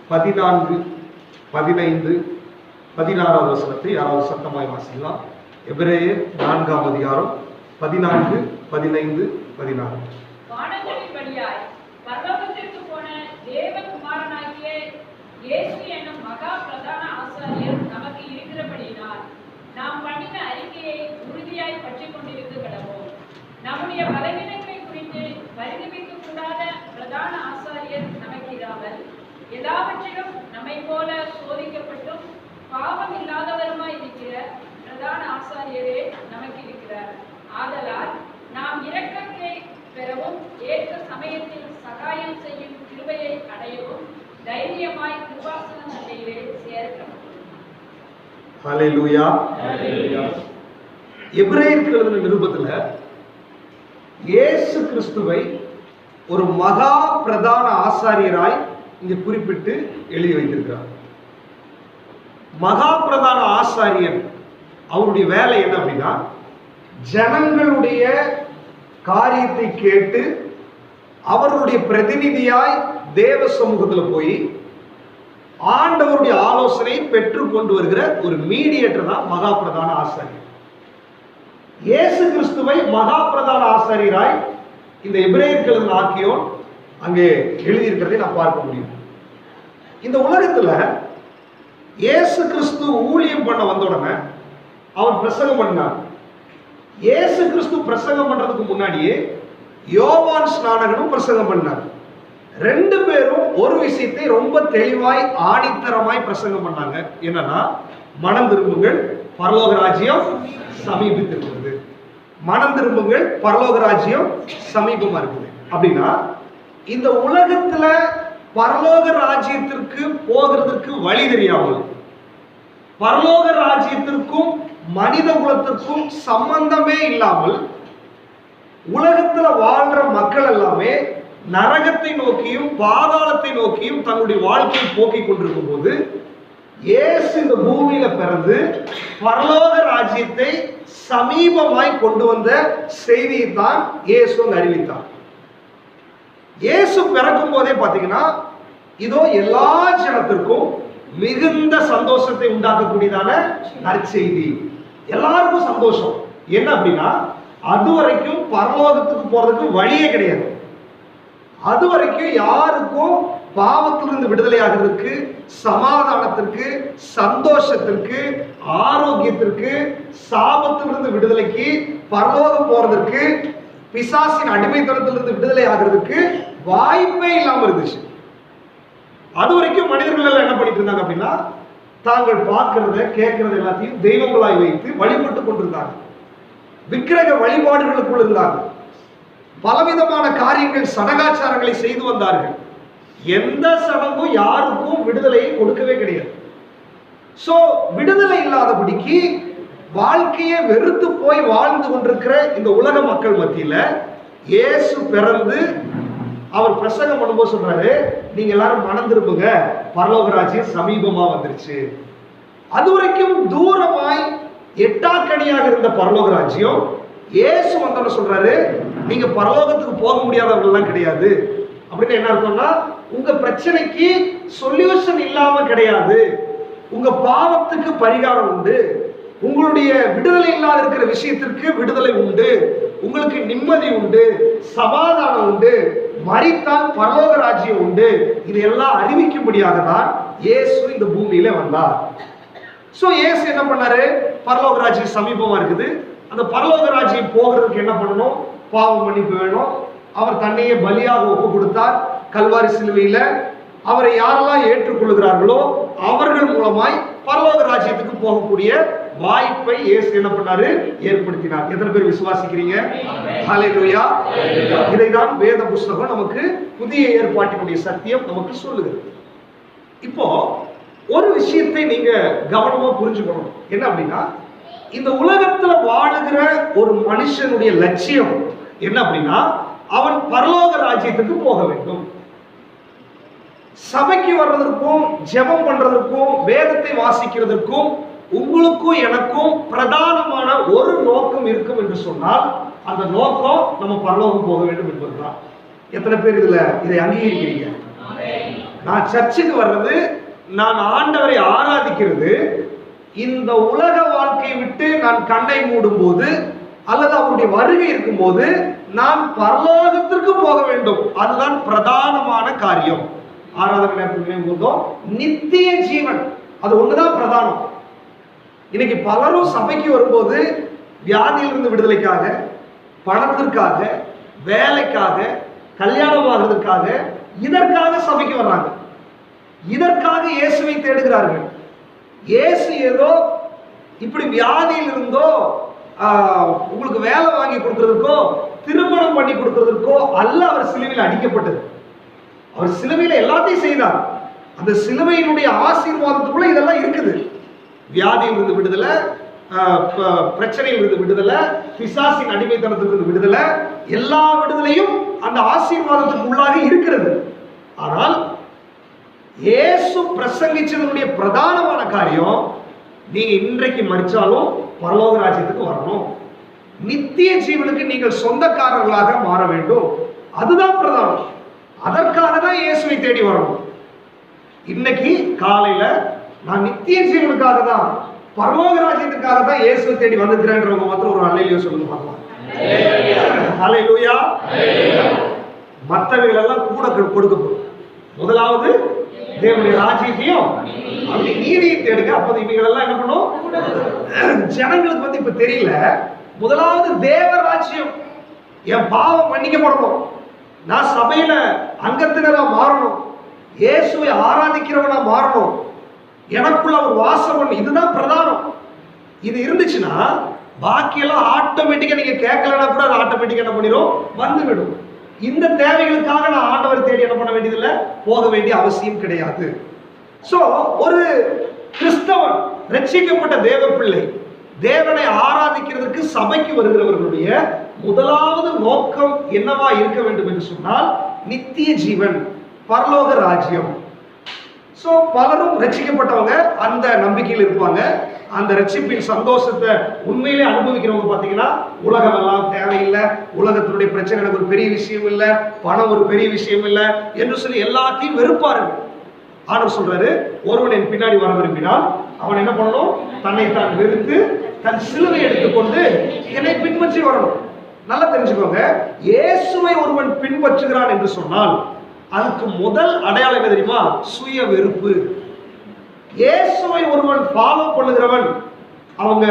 14, 15, 16 வசனத்தை யாராவது சத்தமாய் வாசிக்கலாம். எபிரேயர் 4ஆம் அதிகாரம் 14, 15, 16. வானங்களின்படியாய் பரலோகத்திற்கு போன தேவகுமாரனாகிய இயேசு என்னும் மகா பிரதான ஆசாரியர் நமக்கு இருக்கிறபடியினால் நாம் பண்ணின அறிக்கையை உறுதியாய் பற்றிக் கொண்டிருந்து கடவோம். நம்முடைய பலவீனங்களை குறித்து பரிதபிக்க கூடாத பிரதான ஆசாரியர் நமக்கு இராமல் எல்லாவற்றிலும் நம்மை போல சோதிக்கப்பட்டும் பாவம் இல்லாதவருமாய் இருக்கிற பிரதான ஆசாரியரே நமக்கு இருக்கிறார். ஆதலால் நாம் இரக்கத்தை பெறவும் ஏற்ற சமயத்தில் சகாயம் செய்யும் கிருபையை அடையவும் தைரியமாய் கிருபாசன சபையிலே சேர்க்கிறோம். ஹல்லேலூயா. எபிரேயருக்கு எழுதின நிருபத்துல இயேசு கிறிஸ்துவை ஒரு மகா பிரதான ஆசாரியராய் இங்க குறிப்பிட்டு எழுதி வைத்திருக்கிறார். மகா பிரதான ஆசாரியன் அவருடைய வேலை என்ன அப்படின்னா, ஜனங்களுடைய காரியத்தை கேட்டு அவர்களுடைய பிரதிநிதியாய் தேவ சமூகத்தில் போய் ஆண்டவருடைய ஆலோசனை பெற்று கொண்டு வருகிற ஒரு மீடியேட்டர் தான் மகா பிரதான ஆசாரியர். இயேசு கிறிஸ்துவை மகா பிரதான ஆசாரியராய் இந்த எபிரேயருக்கு எழுதின ஆக்கியோன் அங்கே எழுதியிருக்கிறதை நான் பார்க்க முடியும். இந்த உலகத்துல இயேசு கிறிஸ்து ஊழியம் பண்ண வந்த உடனே அவர் பிரசங்கம் பண்ணார். இயேசு கிறிஸ்து பிரசங்கம் பண்றதுக்கு முன்னாடியே யோவான் ஸ்நானகனும் பிரசங்கம் பண்ணார். ரெண்டு பேரும் ஒரு விஷயத்தை ரொம்ப தெளிவாய் ஆணித்தரமாய் பிரசங்கம் பண்ணாங்க. என்னன்னா, மனம் திரும்புங்கள், பரலோக ராஜ்யம் சமீபித்திருக்கிறது. மனம் திரும்புங்கள், பரலோக ராஜ்யம் சமீபமா இருக்குது. அப்படின்னா இந்த உலகத்துல பரலோக ராஜ்யத்திற்கு போகிறதுக்கு வழி தெரியாமல், பரலோக ராஜ்யத்திற்கும் மனித குலத்திற்கும் சம்பந்தமே இல்லாமல் உலகத்துல வாழ்ற மக்கள் எல்லாமே நரகத்தை நோக்கியும் பாதாளத்தை நோக்கியும் தங்களுடைய வாழ்க்கையை போக்கிக் கொண்டிருக்கும் போது இயேசு இந்த பூமியில பிறந்து பரலோக ராஜ்யத்தை சமீபமாய் கொண்டு வந்த செய்தியை தான் இயேசு அறிவித்தார். இயேசு பிறக்கும் போதே பாத்தீங்கன்னா, இதோ எல்லா ஜனத்திற்கும் மிகுந்த சந்தோஷத்தை உண்டாக்கக்கூடியதான நற்செய்தி. எல்லாருக்கும் சந்தோஷம். என்ன அப்படின்னா, அது வரைக்கும் பரலோகத்துக்கு போறதுக்கு வழியே கிடையாது. அது வரைக்கும் யாருக்கும் பாவத்திலிருந்து விடுதலை ஆகிறதுக்கு, சமாதானத்திற்கு, சந்தோஷத்திற்கு, ஆரோக்கியத்திற்கு, சாபத்திலிருந்து விடுதலைக்கு, பரலோகம் போறதற்கு, பிசாசின் அடிமைத்தனத்திலிருந்து விடுதலை ஆகிறதுக்கு வாய்ப்பே இல்லாம இருந்துச்சு. அது வரைக்கும் மனிதர்கள் எல்லாம் என்ன பண்ணிட்டு இருந்தாங்க அப்படின்னா, தாங்கள் பார்க்கிறத கேட்கறது எல்லாத்தையும் தெய்வங்களாய் வைத்து வழிபட்டு கொண்டிருந்தாங்க. விக்கிரக வழிபாடுகளுக்குள் இருந்தாங்க. பலவிதமான காரியங்கள், சடங்காச்சாரங்களை செய்து வந்தார்கள். எந்த சடங்கும் யாருக்கும் விடுதலையை கொடுக்கவே கிடையாது. சோ விடுதலை இல்லாதபடிக்கு வாழ்க்கையை வெறுத்து போய் வாழ்ந்து கொண்டிருக்கிற இந்த உலக மக்கள் மத்தியில இயேசு பிறந்து அவர் பிரசங்கம் பண்ணும்போது சொல்றாரு, நீங்க எல்லாரும் மனம் திரும்புங்க, பரலோக ராஜ்யம் சமீபமா வந்துருச்சு. அது வரைக்கும் தூரமாய் எட்டாக்கணியாக இருந்த பரலோக ராஜ்யம் இயேசு வந்தோன்னு சொல்றாரு, நீங்க பரலோகத்துக்கு போக முடியாதவர்கள் கிடையாது. அப்படின்னு என்ன அர்த்தம்னா, உங்க பிரச்சனைக்கு சொல்யூஷன் இல்லாம கிடையாது. உங்க பாவத்துக்கு பரிகாரம் உண்டு. உங்களுடைய விடுதலை இல்லாத இருக்கிற விஷயத்திற்கு விடுதலை உண்டு. உங்களுக்கு நிம்மதி உண்டு, சமாதானம் உண்டு, மரித்தால் பரலோக ராஜ்யம் உண்டு. இதையெல்லாம் அறிவிக்கும்படியாக தான் இயேசு இந்த பூமியில வந்தார். சோ இயேசு என்ன பண்ணாரு, பரலோக ராஜ்யம் சமீபமா இருக்குது, அந்த பரலோக ராஜ்யம் போகிறதுக்கு என்ன பண்ணணும், பாவ மன்னிப்பு வேணும். அவர் தன்னையே பலியாக ஒப்பு கொடுத்தார் கல்வாரி சிலுவையில. அவரை யாரெல்லாம் ஏற்றுக்கொள்கிறார்களோ அவர்கள் மூலமாய் பரலோக ராஜ்யத்துக்கு போகக்கூடிய வாய்ப்பை இயேசு என்ன பண்ணாரு, ஏற்படுத்தினார். எத்தனை பேர் விசுவாசிக்கிறீங்க? ஹல்லேலூயா. இதைதான் வேத புஸ்தகம் நமக்கு புதிய ஏற்பாட்டினுடைய சத்தியம் நமக்கு சொல்லுகிறது. இப்போ ஒரு விஷயத்தை நீங்க கவனமா புரிஞ்சுக்கணும். என்ன அப்படின்னா, இந்த உலகத்துல வாழுகிற ஒரு மனுஷனுடைய லட்சியம் என்ன அப்படின்னா, அவன் பரலோக ராஜ்யத்துக்கு போக வேண்டும். சபைக்கு வர்றதற்கும் ஜெபம் பண்றதற்கும் வேதத்தை வாசிக்கிறதற்கும் உங்களுக்கும் எனக்கும் பிரதானமான ஒரு நோக்கம் இருக்கும் என்று சொன்னால், அந்த நோக்கம் நம்ம பரலோகம் போக வேண்டும் என்பதுதான். எத்தனை பேர் இதை அங்கீகரிக்கிறீங்க? நான் சர்ச்சுக்கு வர்றது, நான் ஆண்டவரை ஆராதிக்கிறது, இந்த உலக வாழ்க்கையை விட்டு நான் கண்ணை மூடும் போது அல்லது அவருடைய வருகை இருக்கும்போது நான் பரலோகத்திற்கு போக வேண்டும். அதுதான் பிரதானமான காரியம். ஆராதனை நேரத்தில் நித்திய ஜீவன், அது ஒண்ணுதான் பிரதானம். இன்னைக்கு பலரும் சபைக்கு வரும்போது வியாதியிலிருந்து விடுதலைக்காக, பணத்திற்காக, வேலைக்காக, கல்யாணம் ஆகிறதுக்காக, இதற்காக சபைக்கு வர்றாங்க. இதற்காக இயேசுவை தேடுகிறார்கள். இயேசு ஏதோ இப்படி வியாதியில் இருந்தோ உங்களுக்கு வேலை வாங்கி கொடுக்கறதுக்கோ திருமணம் பண்ணி கொடுக்கறதுக்கோ அல்ல அவர் சிலுவையில் அடிக்கப்பட்டது. அவர் சிலுவையில் எல்லாத்தையும் செய்தார். அந்த சிலுவையினுடைய ஆசீர்வாதத்துக்குள்ள இதெல்லாம் இருக்குது. வியாதியில் இருந்து விடுதலை, பிரச்சனையில் இருந்து விடுதலை, பிசாசின் அடிமைத்தனத்திலிருந்து விடுதலை, எல்லா விடுதலையும் அந்த ஆசீர்வாதத்துக்கு உள்ளாக இருக்கிறது. ஆனால் இயேசு பிரசங்கிச்சதனுடைய பிரதானமான காரியம், நீங்க இன்றைக்கு மரிச்சாலும் பரலோக ராஜ்யத்துக்கு வரணும், நித்திய ஜீவனுக்கு நீங்கள் சொந்தக்காரர்களாக மாற வேண்டும். அதுதான் பிரதானம். அதற்காக தான் இயேசுவை தேடி வரணும். இன்னைக்கு காலையில நான் நித்திய ஜீவனுக்காக தான், பரலோக ராஜ்யத்துக்காக தான் இயேசுவை தேடி வந்துக்கிறேன்றவங்க மாத்திரம் ஒரு அல்லேலூயா சொல்லுங்க பார்க்கலாம். அல்லேலூயா. மற்றவைகள் எல்லாம் கூட கொடுக்கப்படும். முதலாவது தேவனுடைய ராஜ்யத்தையும் அப்படி நீதியை தேடுங்க. அப்போது இவைகளெல்லாம் என்ன பண்ணும்? ஜனங்களுக்கு வந்து இப்ப தெரியல. முதலாவது தேவ ராஜ்யம், என் பாவம் மன்னிக்கப்படணும், நான் சபையில அங்கத்தினரா மாறணும், இயேசுவை ஆராதிக்கிறவனா மாறணும், எனக்குள்ள ஒரு வாசம் பண்ணணும். இதுதான் பிரதானம். இது இருந்துச்சுன்னா பாக்கியெல்லாம் ஆட்டோமேட்டிக்கா நீங்க கேட்கலன்னா கூட அது ஆட்டோமேட்டிக்கா என்ன பண்ணிடும்? வந்துவிடும். இந்த தேவைகளுக்காக நான் ஆண்டவர் தேடி என்ன பண்ண வேண்டியதில்லை, போக வேண்டிய அவசியம் கிடையாது. சோ ஒரு கிறிஸ்தவன், ரட்சிக்கப்பட்ட தேவ பிள்ளை, தேவனை ஆராதிக்கிறதுக்கு சபைக்கு வருகிறவர்களுடைய முதலாவது நோக்கம் என்னவா இருக்க வேண்டும் என்று சொன்னால் நித்திய ஜீவன், பரலோக ராஜ்யம். சோ பலரும் ரட்சிக்கப்பட்டவங்க அந்த நம்பிக்கையில் இருப்பாங்க. அந்த ரட்சிப்பின் சந்தோஷத்தை உண்மையிலே அனுபவிக்கிறவங்க பார்த்தீங்கன்னா, உலகம் எல்லாம் தேவையில்லை, உலகத்தினுடைய பிரச்சனை எனக்கு ஒரு பெரிய விஷயம் இல்லை, பணம் ஒரு பெரிய விஷயம் இல்லை என்று சொல்லி எல்லாத்தையும் வெறுப்பார்கள். ஆண்டவர் சொல்றாரு, ஒருவன் என் பின்னாடி வர விரும்பினால் அவன் என்ன பண்ணணும்? தன்னைத்தான் வெறுத்து தன் சிலுவை எடுத்துக்கொண்டு என்னை பின்பற்றி வரணும். நல்லா தெரிஞ்சுக்கோங்க, இயேசுவை ஒருவன் பின்பற்றுகிறான் என்று சொன்னால் அதுக்கு முதல் அடையாளம் என்ன தெரியுமா? சுய வெறுப்பு. இயேசுவை ஒருவன் ஃபாலோ பண்ணுகிறவன் அவங்க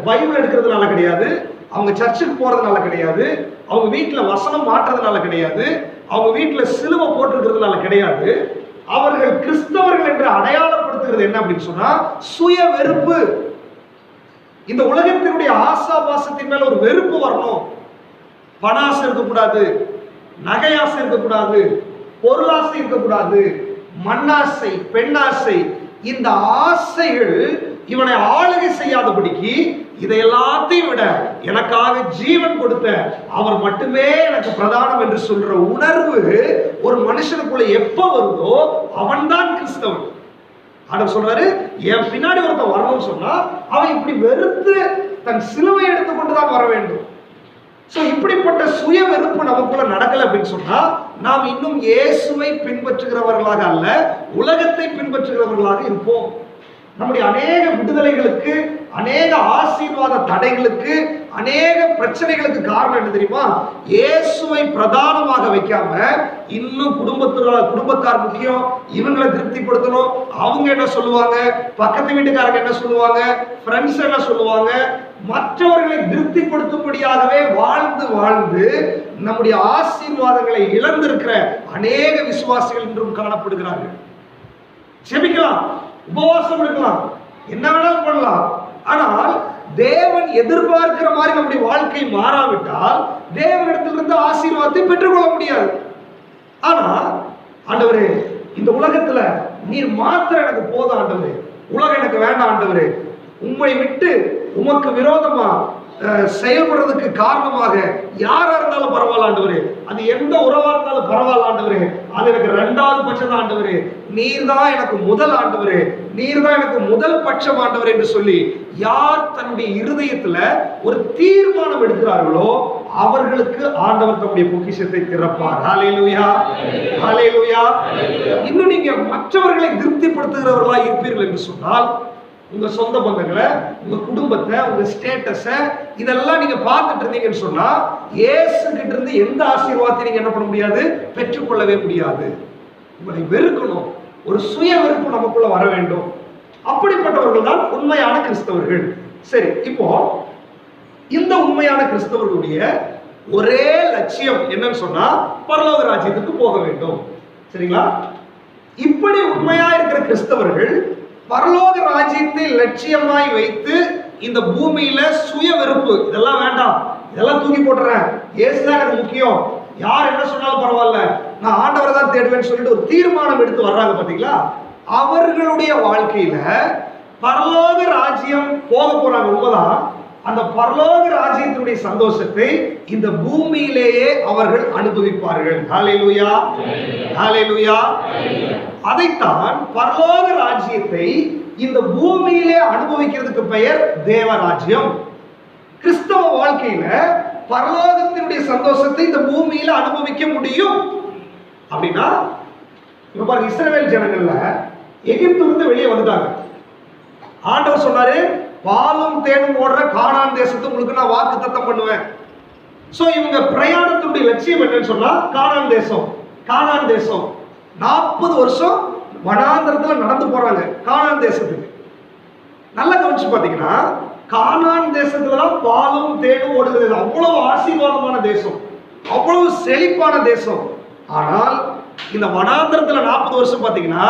பைபிள் எடுக்கிறதுனால கிடையாது, அவங்க சர்ச்சுக்கு போறதுனால கிடையாது, அவங்க வீட்டுல வசனம் மாற்றுறதுனால கிடையாது, அவங்க வீட்டுல சிலுவை போட்டிருக்கிறதுனால கிடையாது. அவர்கள் கிறிஸ்தவர்கள் என்று அடையாளப்படுத்துகிறது என்ன அப்படின்னு சொன்னா சுய வெறுப்பு. இந்த உலகத்தினுடைய ஆசாபாசத்தின் மேல ஒரு வெறுப்பு வரணும். பணாசை இருக்கக்கூடாது, நகையாசை இருக்கக்கூடாது, பொருளாசை இருக்கக்கூடாது, மண்ணாசை, பெண்ணாசை, இந்த ஆசைகள் இவனை ஆளுகை செய்யாதபடிக்கு இதை எல்லாத்தையும் விட எனக்காக ஜீவன் கொடுத்த அவர் மட்டுமே எனக்கு பிரதானம் என்று சொல்ற உணர்வு ஒரு மனுஷனுக்குள்ள எப்ப வருதோ அவன்தான் கிறிஸ்தவன். ஆண்டவர் சொல்றாரு, என் பின்னாடி ஒருத்தன் வரணும்னு சொன்னா அவன் இப்படி வெறுத்து தன் சிலுவை எடுத்துக்கொண்டுதான் வர வேண்டும். சோ இப்படிப்பட்ட சுய வெறுப்பு நமக்குள்ள நடக்கல அப்படின்னு சொன்னா நாம் இன்னும் இயேசுவை பின்பற்றுகிறவர்களாக அல்ல, உலகத்தை பின்பற்றுகிறவர்களாக இருப்போம். நம்முடைய அநேக விடுதலைகளுக்கு, அநேக ஆசீர்வாத தடைகளுக்கு, அநேக பிரச்சனைகளுக்கு காரணம் என்ன தெரியுமா? இயேசுவை பிரதானமாக வைக்காம இன்னும் குடும்பத்தார் முக்கியம், இவங்களை திருப்திப்படுத்தணும், அவங்க என்ன சொல்லுவாங்க, பக்கத்து வீட்டுக்காரங்க என்ன சொல்லுவாங்க, ஃப்ரெண்ட்ஸ் என்ன சொல்லுவாங்க, மற்றவர்களை திருப்திப்படுத்தும்படியாகவே வாழ்ந்து வாழ்ந்து நம்முடைய ஆசீர்வாதங்களை இழந்திருக்கிற அநேக விசுவாசிகள் இன்றும் காணப்படுகிறார்கள். ஜெபிக்கலாம், உபவாசம் எடுக்கலாம், என்ன வேணாலும் பண்ணலாம். ஆனால் தேவன் எதிர்பார்க்கிற மாதிரி நம்முடைய வாழ்க்கை மாறாவிட்டால் தேவனிடத்திலிருந்து ஆசீர்வாதத்தை பெற்றுக்கொள்ள முடியாது. ஆனா ஆண்டவரே, இந்த உலகத்துல நீர் மாத்திரம் எனக்கு போதும் ஆண்டவரே, உலகம் எனக்கு வேண்டாம் ஆண்டவரே, உம்மை விட்டு உமக்கு விரோதமா செயல்படுறதுக்கு காரணமாக யாரா இருந்தாலும் பரவாயில்ல ஆண்டவரே, அது எந்த உறவா இருந்தாலும் பரவாயில்ல ஆண்டவரே, அது எனக்கு இரண்டாவது பட்சம் தான் ஆண்டவரே, நீர் தான் எனக்கு முதல் ஆண்டவரே, நீர் தான் எனக்கு முதல் பட்சம் ஆண்டவரே என்று சொல்லி யார் தன்னுடைய இருதயத்துல ஒரு தீர்மானம் எடுக்கிறார்களோ அவர்களுக்கு ஆண்டவர் தம்முடைய பொக்கிஷத்தை திறப்பார். ஹல்லேலூயா, ஹல்லேலூயா. இன்னும் நீங்க மற்றவர்களை திருப்திப்படுத்துகிறவர்களா இருப்பீர்கள் என்று சொன்னால், உங்க சொந்த பந்தங்களை, உங்க குடும்பத்தை, உங்க ஸ்டேட்டஸ இதெல்லாம் நீங்க பார்த்துட்டு இருந்தீங்கன்னு சொன்னா இயேசு கிட்ட இருந்து எந்த ஆசீர்வாதத்தை நீங்க என்ன பண்ண முடியாது, பெற்றுக்கொள்ளவே முடியாது. உங்களை வெறுக்கணும், ஒரு சுய வெறுப்பு நமக்குள்ள வர வேண்டும். அப்படிப்பட்டவர்கள் தான் உண்மையான கிறிஸ்தவர்கள். சரி, இப்போ இந்த உண்மையான கிறிஸ்தவர்களுடைய ஒரே லட்சியம் என்னன்னு சொன்னா பரலோக ராஜ்யத்துக்கு போக வேண்டும். சரிங்களா? இப்படி உண்மையா இருக்கிற கிறிஸ்தவர்கள் பரலோக ராஜ்யத்தை லட்சியமாய் வைத்து இந்த பூமியில சுய வெறுப்பு இதெல்லாம் வேண்டாம், இதெல்லாம் தூக்கி போட்டுறேன், இயேசுதான் எனக்கு முக்கியம், யார் என்ன சொன்னாலும் பரவாயில்ல, நான் ஆண்டவரை தான் தேடுவேன்னு சொல்லிட்டு ஒரு தீர்மானம் எடுத்து வர்றாங்க பாத்தீங்களா, அவர்களுடைய வாழ்க்கையில பரலோக ராஜ்யம் போக போறாங்க. உண்மைதான். அந்த பரலோக ராஜ்யத்தினுடைய சந்தோஷத்தை இந்த பூமியிலேயே அவர்கள் அனுபவிப்பார்கள். ஹல்லேலூயா, ஹல்லேலூயா. அதைத்தான் பரலோக ராஜ்யத்தை இந்த பூமியிலே அனுபவிக்கிறதுக்கு பெயர் தேவராஜ்யம். கிறிஸ்தவ வாழ்க்கையில பரலோகத்தினுடைய சந்தோஷத்தை இந்த பூமியில அனுபவிக்க முடியும். அப்படின்னா இப்ப பாருங்க, இஸ்ரவேல் ஜனங்கள்ல எகிப்திலிருந்து வெளியே வந்துட்டாங்க. ஆண்டவர் சொன்னாரு, பாலும் தேனும் ஓடுற கானான் தேசத்தை உங்களுக்கு நான் வாக்குத்தத்தம் பண்ணுவேன். சோ இவங்க பிரயாணத்தினுடைய லட்சியம் என்னன்னு சொன்னா கானான் தேசம். கானான் தேசம் 40 வருஷம் வனாந்தரத்துல நடந்து போறாங்க கானான் தேசத்துக்கு. நல்லா கவனிச்சு பாத்தீங்கன்னா, கானான் தேசத்துலதான் பாலும் தேனும் ஓடுகிறது. அவ்வளவு ஆசீர்வாதமான தேசம், அவ்வளவு செழிப்பான தேசம். ஆனால் இந்த வனாந்தரத்துல 40 வருஷம் பாத்தீங்கன்னா,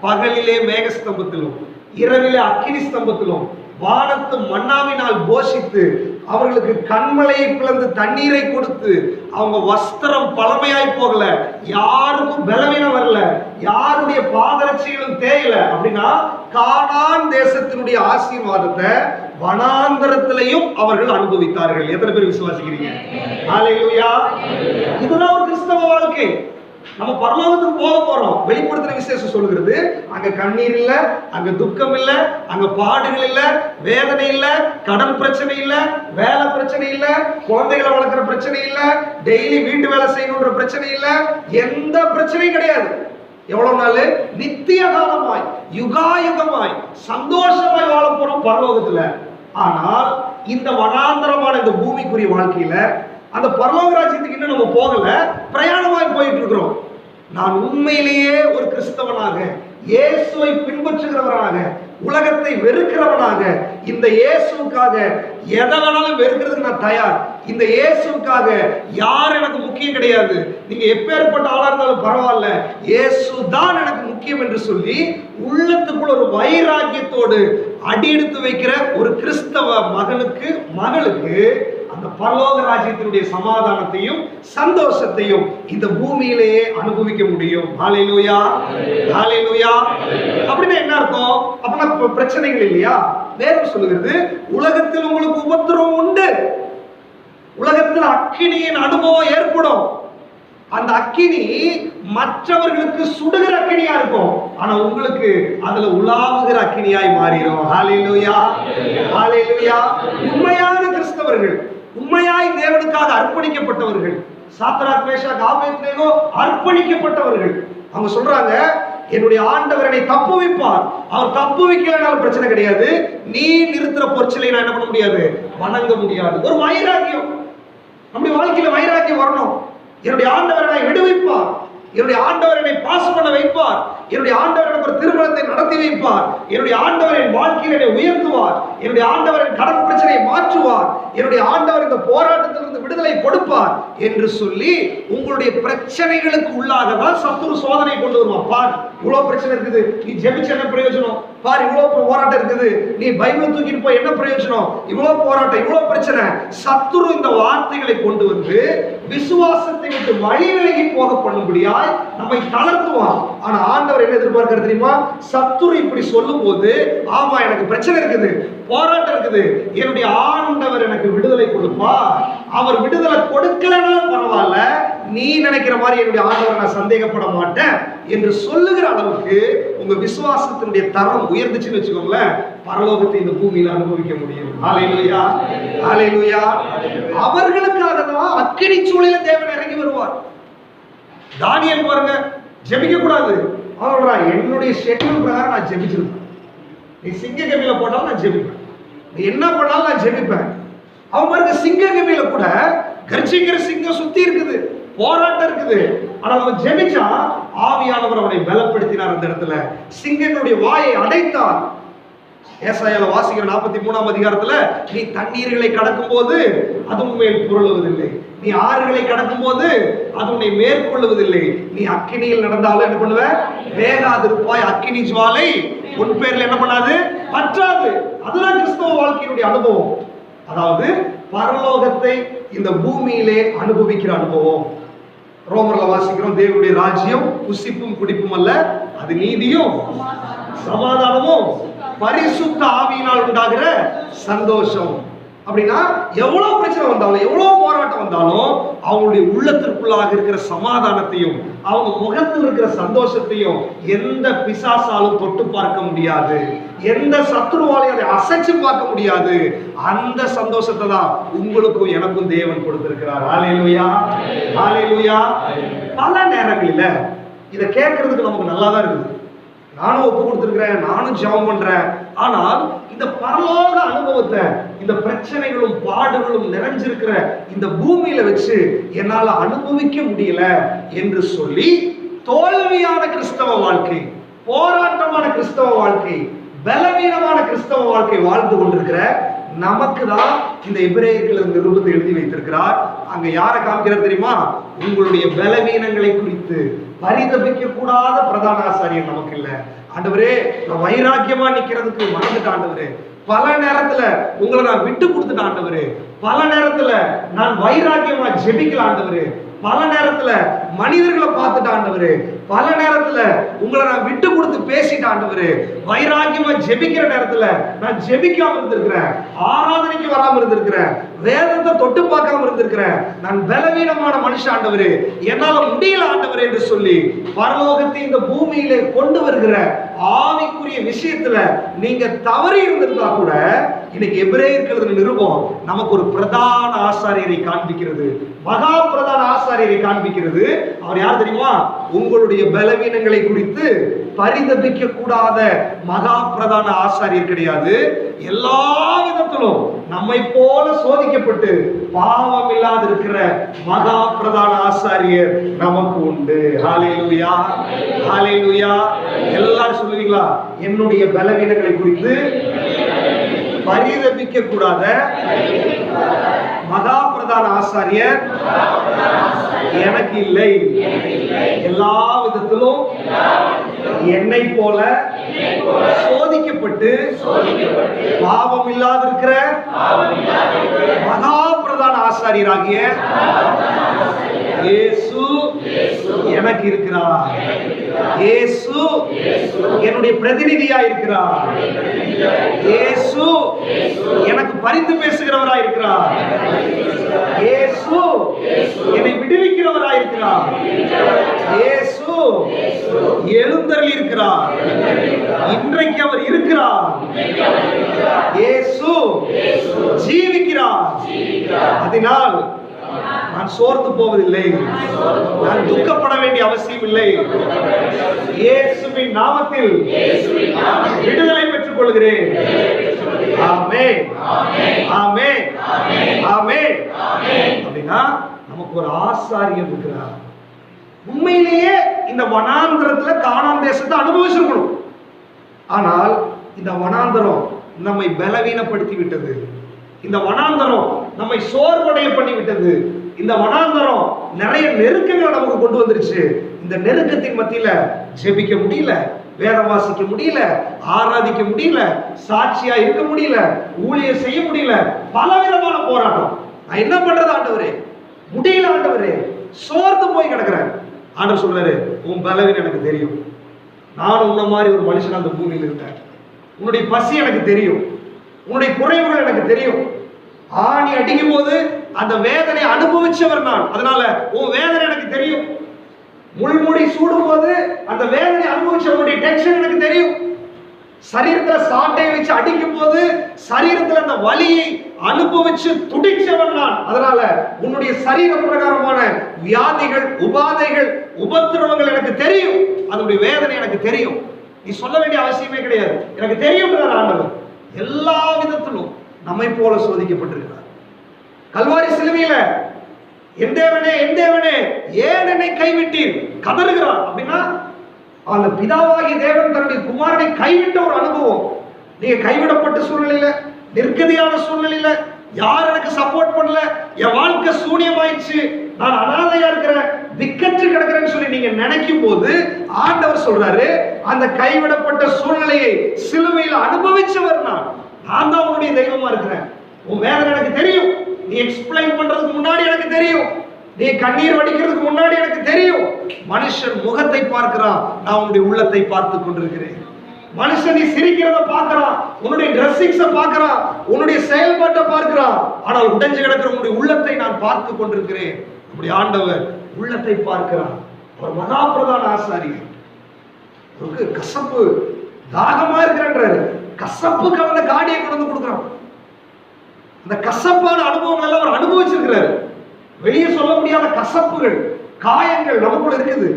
பகலிலே மேகஸ்தம்பத்திலும் இரவிலே அக்கினி ஸ்தம்பத்திலும் வானத்து மன்னாவினால் போஷித்து அவர்களுக்கு கண்மலையை பிளந்து தண்ணீரை கொடுத்து அவங்க வஸ்திரம் பழமையாய் போகல, யாருக்கும் பலவீனம் வரல, யாருடைய பாதரட்சிகளும் தேயல. அப்படின்னா கானான் தேசத்தினுடைய ஆசீர்வாதத்தை வனாந்தரத்திலையும் அவர்கள் அனுபவித்தார்கள். எத்தனை பேர் விசுவாசிக்கிறீங்க? ஹல்லேலூயா. இதுதான் ஒரு கிறிஸ்தவ வாழ்க்கை. நம்ம பரலோகத்துக்கு போக போறோம். வெளிப்படுத்தின விசேஷம் சொல்லுகிறது, அங்க கண்ணீர் இல்ல, அங்க துக்கம் இல்ல, அங்க பாடுகள் இல்ல, வேதனை இல்ல, கடன் பிரச்சனை இல்ல, வேலை பிரச்சனை இல்ல, குழந்தைகளை வளர்க்கிற பிரச்சனை இல்ல, டெய்லி வீட்டு வேலை செய்யணுன்ற பிரச்சனை இல்ல, எந்த பிரச்சனையும் கிடையாது. எவ்வளவு நாள்? நித்திய காலமாய் யுகாயுகமாய் சந்தோஷமாய் வாழ போறோம் பரலோகத்துல. ஆனால் இந்த வனாந்தரமான இந்த பூமிக்குரிய வாழ்க்கையில அந்த பரலோக ராஜ்யத்துக்கு இன்னும் நம்ம போகல, பிரயாணமாய் போயிட்டு இருக்கிறோம். நான் உண்மையிலேயே ஒரு கிறிஸ்தவனாக, இயேசுவை பின்பற்றுகிறவனாக, உலகத்தை வெறுக்கிறவனாக, இந்த இயேசுவுக்காக எதை வேணாலும் வெறுக்கிறதுக்கு நான் தயார். இந்த இயேசுவுக்காக யார் எனக்கு முக்கியம் கிடையாது, நீங்க எப்பேற்பட்ட ஆளா இருந்தாலும் பரவாயில்ல, இயேசு தான் எனக்கு முக்கியம் என்று சொல்லி உள்ளத்துக்குள்ள ஒரு வைராக்கியத்தோடு அடியெடுத்து வைக்கிற ஒரு கிறிஸ்தவ மகனுக்கு மகளுக்கு அந்த பரலோக ராஜ்யத்தினுடைய சமாதானத்தையும் சந்தோஷத்தையும் இந்த பூமியிலேயே அனுபவிக்க முடியும். ஹல்லேலூயா, ஹல்லேலூயா. அப்படின்னா என்ன அர்த்தம்? அப்படின்னா பிரச்சனைகள் இல்லையா? வேதம் சொல்லுகிறது, உலகத்தில் உங்களுக்கு உபத்திரவம் உண்டு, உலகத்தில் அக்கினியின் அனுபவம் ஏற்படும். அந்த அக்கினி மற்றவர்களுக்கு சுடுகிற அக்கினியா இருக்கும், ஆனா உங்களுக்கு அதுல உலாவுகிற அக்கினியாய் மாறிடும். ஹல்லேலூயா, ஹல்லேலூயா. உண்மையான கிறிஸ்தவர்கள், உண்மையாய் தேவனுக்காக அர்ப்பணிக்கப்பட்டவர்கள், சாத்ராக் மேஷாக் ஆபேத்நேகோ அர்ப்பணிக்கப்பட்டவர்கள், அவங்க சொல்றாங்க, என்னுடைய ஆண்டவர் என்னை தப்புவிப்பார், அவர் தப்புவிக்கலனாலும் பிரச்சனை கிடையாது, நீ நிறுத்துற பொற்சிலை நான் என்ன பண்ண முடியாது, வணங்க முடியாது. ஒரு வைராக்கியம், நம்முடைய வாழ்க்கையில வைராக்கியம் வரணும். என்னுடைய ஆண்டவர் என்னை விடுவிப்பார், என்னுடைய ஆண்டவர் என்னை பாஸ் பண்ண வைப்பார், என்னுடைய ஆண்டவர் எனக்கு ஒரு திருமணத்தை நடத்தி வைப்பார், என்னுடைய ஆண்டவர் என் வாழ்க்கையில் என்னை உயர்த்துவார், என்னுடைய ஆண்டவர் என் கடன் பிரச்சனையை மாற்றுவார், என்னுடைய ஆண்டவர் இந்த போராட்டத்திலிருந்து விடுதலை கொடுப்பார் என்று சொல்லி உங்களுடைய பிரச்சனைகளுக்கு உள்ளாக தான் சத்துரு சோதனை கொண்டு வருவான். பார், இவ்வளவு பிரச்சனை இருக்குது, நீ ஜெபிச்சு என்ன பிரயோஜனம்? பார், இவ்வளவு போராட்டம் இருக்குது, நீ பைபிள் தூக்கிட்டு போய் என்ன பிரயோஜனம்? இவ்வளவு போராட்டம், இவ்வளவு பிரச்சனை. சத்துரு இந்த வார்த்தைகளை கொண்டு வந்து விசுவாசத்தை விட்டு வழி விலகி போக பண்ணும்படியாய் நம்மை தளர்த்துவான். ஆனா ஆண்டவர் என்ன எதிர்பார்க்கிறது தெரியுமா? சத்துரு இப்படி சொல்லும் போது, ஆமா எனக்கு பிரச்சனை இருக்குது, போராட்டம் இருக்குது, என்னுடைய ஆண்டவர் எனக்கு விடுதலை கொடுப்பா, அவர் விடுதலை கொடுக்கலனாலும் பரவாயில்ல, நீ நினைக்கிற மாதிரி என்னுடைய ஆண்டவர் நான் சந்தேகப்பட மாட்டேன் என்று சொல்லுகிற அளவுக்கு உங்க விசுவாசத்தினுடைய தரம் உயர்ந்துச்சுன்னு வச்சுக்கோங்களேன், பரலோகத்தை இந்த பூமியில அனுபவிக்க முடியும். ஹல்லேலூயா, ஹல்லேலூயா. அவர்களுக்காக தான் அக்கினி சூளையில தேவன் இறங்கி வருவார். தானியேல் பாருங்க, ஜெபிக்க கூடாது, அவன் என்னுடைய ஷெட்யூல் பிரகாரம் நான் ஜெபிச்சிருப்பேன், நீ சிங்க கவியில போட்டாலும் நான் ஜெபிப்பேன், நீ என்ன பண்ணாலும் நான் ஜெபிப்பேன். அவன் பாருங்க, சிங்க கவியில கூட கர்ஜிக்கிற சிங்கம் சுத்தி இருக்குது, போராட்டம் இருக்குது, ஆனா அவன் ஜெபிச்சா ஆவியானவர் அவனை பலப்படுத்தினார். அந்த இடத்துல சிங்கங்களுடைய வாயை அடைத்தார். ஏசாயால வாசிக்கிற 43ஆம் அதிகாரத்துல, நீ தண்ணீர்களை கடக்கும் போது அது உண்மையில் புரளுவதில்லை, நீ ஆறுகளை கடக்கும் போது அது உன்னை மேற்கொள்ளுவதில்லை, நீ அக்கினியில் நடந்தாலும் என்ன பண்ணுவ, வேகாதிருப்பாய், அக்கினி ஜுவாலை உன் பேர்ல என்ன பண்ணாது, பற்றாது. அதுதான் கிறிஸ்தவ வாழ்க்கையினுடைய அனுபவம். அதாவது பரலோகத்தை இந்த பூமியிலே அனுபவிக்கிற அனுபவம். ரோமர்ல வாசிக்கிறோம், தேவனுடைய ராஜ்யம் புசிப்பும் குடிப்பும் அல்ல, அது நீதியும் சமாதானமும் பரிசுத்த ஆவியினால் உண்டாகிற சந்தோஷம். அப்படின்னா எவ்வளவு பிரச்சனை வந்தாலும், எவ்வளவு போராட்டம் வந்தாலும், அவங்களுடைய உள்ளத்திற்குள்ளாக இருக்கிற சமாதானத்தையும் அவங்க முகத்தில் இருக்கிற சந்தோஷத்தையும் எந்த பிசாசாலும் தொட்டு பார்க்க முடியாது, எந்த சத்துருவாலையும் அதை அசைச்சு பார்க்க முடியாது. அந்த சந்தோஷத்தை தான் உங்களுக்கும் எனக்கும் தேவன் கொடுத்திருக்கிறார். ஹல்லேலூயா, ஹல்லேலூயா. பல நேரங்களில இதை கேட்கறதுக்கு நமக்கு நல்லா தான் இருக்குது, நானும் ஒப்பு கொடுத்திருக்கிறேன், நானும் ஜெபம் பண்றேன், ஆனால் இந்த பரலோக அனுபவத்தை, இந்த பிரச்சனைகளும் பாடுகளும் நிறைஞ்சிருக்கிற இந்த பூமியில வச்சு என்னால அனுபவிக்க முடியல என்று சொல்லி தோல்வியான கிறிஸ்தவ வாழ்க்கை, போராட்டமான கிறிஸ்தவ வாழ்க்கை, பலவீனமான கிறிஸ்தவ வாழ்க்கை வாழ்ந்து கொண்டிருக்கிற நமக்கு தான் இந்த எபிரேயர்கள் நிருபத்தை எழுதி வைத்திருக்கிறார். அங்க யாரை காமிக்கிறார் தெரியுமா? உங்களுடைய பலவீனங்களை குறித்து பரிதபிக்க கூடாத பிரதான ஆசாரியர் நமக்கு இல்ல. ஆண்டவரே, நான் வைராக்கியமா நிக்கிறதுக்கு மறந்துட்டு ஆண்டவரே, பல நேரத்துல உங்களை நான் விட்டு கொடுத்துட்டு ஆண்டவரே, பல நேரத்துல நான் வைராக்கியமா ஜெபிக்கல ஆண்டவரே, பல நேரத்துல மனிதர்களை பார்த்துட்டு ஆண்டவரே, பல நேரத்துல உங்களை நான் விட்டு கொடுத்து பேசிட்டு ஆண்டவரே, வைராக்கியமா ஜெபிக்கிற நேரத்துல நான் ஜெபிக்காம இருந்திருக்கிறேன், ஆராதனைக்கு வராம இருந்திருக்கிறேன், வேதத்தை தொட்டு பார்க்காம இருந்திருக்கிறேன், நான் பலவீனமான மனுஷன் ஆண்டவரே, என்னால முடியல ஆண்டவரே என்று சொல்லி பரலோகத்தை இந்த பூமியிலே கொண்டு வருகிற ஆவிக்குரிய விஷயத்துல நீங்க தவறி இருந்திருந்தா கூட, இன்னைக்கு எபிரேயர்கள் நிருபம் நமக்கு ஒரு பிரதான ஆசாரியரை காண்பிக்கிறது, மகா பிரதான ஆசாரியரை காண்பிக்கிறது. அவர் யார் தெரியுமா? உங்களுடைய பலவீனங்களை குறித்து பரிதபிக்க கூடாத மகா பிரதான ஆசாரியர் கிடையாது. எல்லா விதத்திலும் நம்மை போல சோதிக்கப்பட்டு பாவம் இல்லாத இருக்கிற மகா பிரதான ஆசாரியர் நமக்கு உண்டு. ஹல்லேலூயா, ஹல்லேலூயா. எல்லாரும் சொல்லுவீங்களா? என்னுடைய பலவீனங்களை குறித்து பரிதபிக்க கூடாத மகா பிரதான ஆசாரியர் எனக்கு இல்லை. எல்லா விதத்திலும் என்னை போல சோதிக்கப்பட்டு பாவம் இல்லாத இருக்கிற மகா பிரதான ஆசாரியராகிய இயேசு எனக்கு இருக்கிறார். இயேசு என்னுடைய பிரதிநிதியா இருக்கிறார். இயேசு எனக்கு பரிந்து பேசுகிறவராய் இருக்கிறார். இயேசு என்னை விடுவிக்கிறவராய் இருக்கிறார். இயேசு எழுந்தருளி இருக்கிறார். இன்றைக்கு அவர் இருக்கிறார். இயேசு ஜீவிக்கிறார். அதனால் நான் சோர்ந்து போவதில்லை, நான் துக்கப்பட வேண்டிய அவசியம் இல்லை. இயேசுவின் நாமத்தில் விடுதலை பெற்றுக் கொள்கிறேன். ஆமென், ஆமென், ஆமென். அப்படின்னா நமக்கு ஒரு ஆசாரியர் இருக்கிறார். உண்மையிலேயே இந்த வனாந்தரத்துல கானான் தேசத்தை அனுபவிச்சிருக்கணும். ஆனால் இந்த வனாந்தரம் நம்மை பலவீனப்படுத்தி விட்டது. இந்த வனாந்தரம் நம்மை சோர்வடைய பண்ணி விட்டது. இந்த வனாந்தரம் நிறைய நெருக்கங்களை நமக்கு கொண்டு வந்துருச்சு. இந்த நெருக்கத்தின் மத்தியில ஜெபிக்க முடியல, வேதம் வாசிக்க முடியல, ஆராதிக்க முடியல, சாட்சியா இருக்க முடியல, ஊழியம் செய்ய முடியல, பலவிதமான போராட்டம். நான் என்ன பண்றது ஆண்டவரே? முடியல ஆண்டவரே, சோர்ந்து போய் கிடக்குறேன். ஆண்டவர் சொல்றாரு, உன் பலவீனம் எனக்கு தெரியும். நான் உன்ன மாதிரி ஒரு மனுஷன் அந்த பூமியில் இருக்கேன். உன்னுடைய பசி எனக்கு தெரியும், உன்னுடைய குறைவுகள் எனக்கு தெரியும். ஆணி அடிக்கும் போது அந்த வேதனை அனுபவிச்சவர் நான், அதனால உன் வேதனை எனக்கு தெரியும். முள்முடி சூடும் போது அந்த வேதனை அனுபவிச்சவருடைய டென்ஷன் எனக்கு தெரியும். சரீரத்துல சாட்டை வச்சு அடிக்கும் போது சரீரத்துல அந்த வலியை அனுபவிச்சு துடிச்சவன் நான், அதனால உன்னுடைய சரீர பிரகாரமான வியாதிகள், உபாதைகள், உபத்திரவங்கள் எனக்கு தெரியும். அதனுடைய வேதனை எனக்கு தெரியும். நீ சொல்ல வேண்டிய அவசியமே கிடையாது, எனக்கு தெரியும். ஆண்டவர் எல்லா விதத்திலும் நம்மை போல சோதிக்கப்பட்டிருக்கிறார். கல்வாரி சிலுவையில என் தேவனே, என் தேவனே, ஏன் என்னை கைவிட்டீர் கதறுகிறார். அப்படின்னா அந்த பிதாவாகிய தேவன் தன்னுடைய குமாரனை கைவிட்ட ஒரு அனுபவம். நீங்க கைவிடப்பட்ட சூழ்நிலையில, நிர்கதியான சூழ்நிலையில, யார் எனக்கு சப்போர்ட் பண்ணல, என் வாழ்க்கை சூனியமாயிடுச்சு, நான் அனாதையா இருக்கிறேன், திக்கற்று கிடக்கிறேன்னு சொல்லி நீங்க நினைக்கும் போது ஆண்டவர் சொல்றாரு, அந்த கைவிடப்பட்ட சூழ்நிலையை சிலுவையில் அனுபவிச்சவர் நான் தான் உன்னுடைய தெய்வமா இருக்கிறேன். உன் வேதனை எனக்கு தெரியும். நீ எக்ஸ்பிளைன் பண்றதுக்கு முன்னாடி எனக்கு தெரியும். நீ கண்ணீர் வடிக்கிறதுக்கு முன்னாடி எனக்கு தெரியும். மனுஷன் முகத்தை பார்க்கிறான், நான் உன்னுடைய உள்ளத்தை பார்த்து கொண்டிருக்கிறேன். மனுஷன் நீ சிரிக்கிறத பார்க்கிறான், உன்னுடைய டிரெஸ்ஸிங்ஸை பார்க்கிறான், உன்னுடைய செயல்பாட்டை பார்க்கிறான். ஆனால் உடைஞ்சு கிடக்கிற உன்னுடைய உள்ளத்தை நான் பார்த்து கொண்டிருக்கிறேன். அப்படி ஆண்டவர் உள்ளத்தை பார்க்கிறான். அவர் மகா பிரதான ஆசாரியர். அவருக்கு கசப்பு தாகமா இருக்கிறாரு, கசப்பு கலந்த காடியை கொண்டு கொடுக்குறான். அந்த கசப்பான அனுபவங்கள் எல்லாம் அவர் அனுபவிச்சிருக்கிறாரு. வெளியே சொல்ல முடியாத கசப்புகள், காயங்கள் நமக்குள்ள இருக்குது.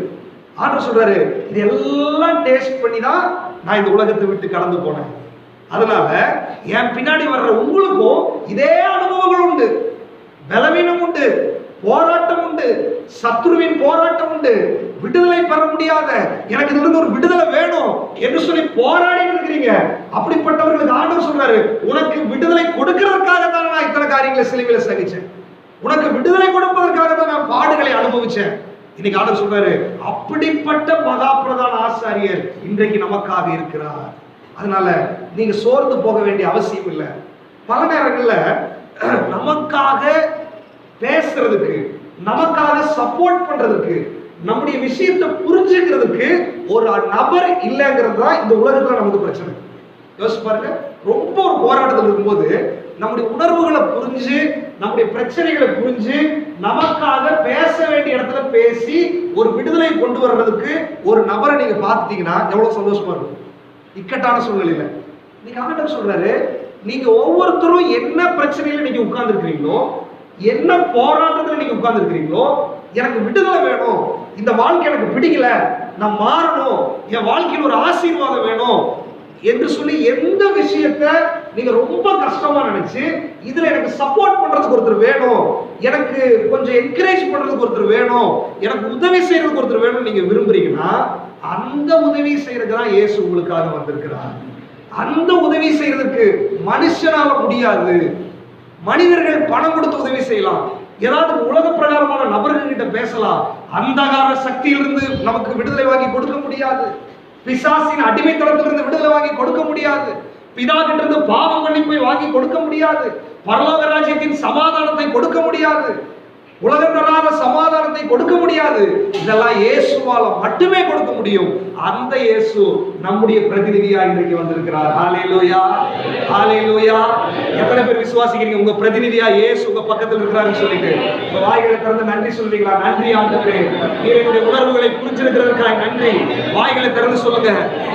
ஆண்டவர் சொல்றாரு, இது எல்லாம் டேஸ்ட் பண்ணி தான் நான் இந்த உலகத்தை விட்டு கடந்து போனேன். அதனால என் பின்னாடி வர்ற உங்களுக்கும் இதே அனுபவங்கள் உண்டு, பலவீனம் உண்டு, போராட்டம் உண்டு, சத்துருவின் போராட்டம் உண்டு, விடுதலை பெற முடியாத, எனக்கு இதுல இருந்து ஒரு விடுதலை வேணும் என்று சொல்லி போராடி இருக்கிறீங்க. அப்படிப்பட்டவர்களுக்கு ஆண்டவர் சொல்றாரு, உனக்கு விடுதலை கொடுக்கிறதுக்காக தான் நான் இத்தனை காரியங்களை சிலுவையில சகிச்சேன், உனக்கு விடுதலை கொடுப்பதற்காக தான் நான் பாடுகளை அனுபவிச்சேன். இன்னைக்கு ஆண்டவர் சொல்றாரு, அப்படிப்பட்ட மகா பிரதான ஆசாரியர் இன்றைக்கு நமக்காக இருக்கிறார். அதனால நீங்க சோர்ந்து போக வேண்டிய அவசியம் இல்லை. பல நேரங்கள்ல நமக்காக பேசுறதுக்கு, நமக்காக சப்போர்ட் பண்றதுக்கு, நம்முடைய விஷயத்தை புரிஞ்சுக்கிறதுக்கு ஒரு நபர் இல்லைங்கிறது தான் இந்த உலகத்துல நமக்கு பிரச்சனை. யோசிச்சு பாருங்க, ரொம்ப ஒரு போராட்டத்தில் இருக்கும்போது நம்முடைய உணர்வுகளை புரிஞ்சு, நம்முடைய பிரச்சனைகளை புரிஞ்சு, நமக்காக பேச வேண்டிய இடத்துல பேசி ஒரு விடுதலை கொண்டு வர்றதுக்கு ஒரு நபரை நீங்க பார்த்துட்டீங்கன்னா எவ்வளவு சந்தோஷமா இருக்கும். இக்கட்டான சூழ்நிலையில நீங்க ஆண்டவர் சொல்றாரு, நீங்க ஒவ்வொருத்தரும் என்ன பிரச்சனையில நீங்க உட்கார்ந்து இருக்கிறீங்களோ, என்ன போராட்டத்துல நீங்க உட்கார்ந்து இருக்கிறீங்களோ, எனக்கு விடுதலை வேணும், இந்த வாழ்க்கை எனக்கு பிடிக்கல, நான் மாறணும், என் வாழ்க்கையில் ஒரு ஆசீர்வாதம் வேணும் என்று சொல்லி எந்த விஷயத்த நீங்க ரொம்ப கஷ்டமா நினைச்சு, இதுல எனக்கு சப்போர்ட் பண்றதுக்கு ஒருத்தர் வேணும், எனக்கு கொஞ்சம் என்கரேஜ் பண்றதுக்கு ஒருத்தர் வேணும், எனக்கு உதவி செய்யறதுக்கு ஒருத்தர் வேணும் நீங்க விரும்புறீங்கன்னா, அந்த உதவி செய்யறதுக்கு தான் இயேசு உங்களுக்காக வந்திருக்கிறார். அந்த உதவி செய்யறதுக்கு மனுஷனால முடியாது. மனிதர்கள் பணம் கொடுத்து உதவி செய்யலாம், ஏதாவது உலக பிரகாரமான நபர்கள் கிட்ட பேசலாம், அந்தகார சக்தியிலிருந்து நமக்கு விடுதலை வாங்கி கொடுக்க முடியாது, பிசாசின் அடிமைத்தனத்திலிருந்து விடுதலை வாங்கி கொடுக்க முடியாது, பிதா கிட்ட இருந்து பாவ மன்னிப்பை வாங்கி கொடுக்க முடியாது, பரலோக ராஜ்யத்தின் சமாதானத்தை கொடுக்க முடியாது, உலகம் தராத சமாதானத்தை கொடுக்க முடியாது. இதெல்லாம் இயேசுவால மட்டுமே கொடுக்க முடியும். அந்த இயேசு நம்முடைய பிரதிநிதியா இன்றைக்கு வந்திருக்கிறார். ஹல்லேலூயா, ஹல்லேலூயா. எத்தனை பேர் விசுவாசிக்கிறீங்க உங்க பிரதிநிதியா இயேசு உங்க பக்கத்தில் இருக்கிறாருன்னு சொல்லிட்டு உங்க வாய்களை திறந்து நன்றி சொல்வீங்களா? நன்றி ஆண்டவரே, நீர் என்னுடைய உணர்வுகளை புரிஞ்சிருக்கிறதுக்காக நன்றி. வாய்களை திறந்து சொல்லுங்க,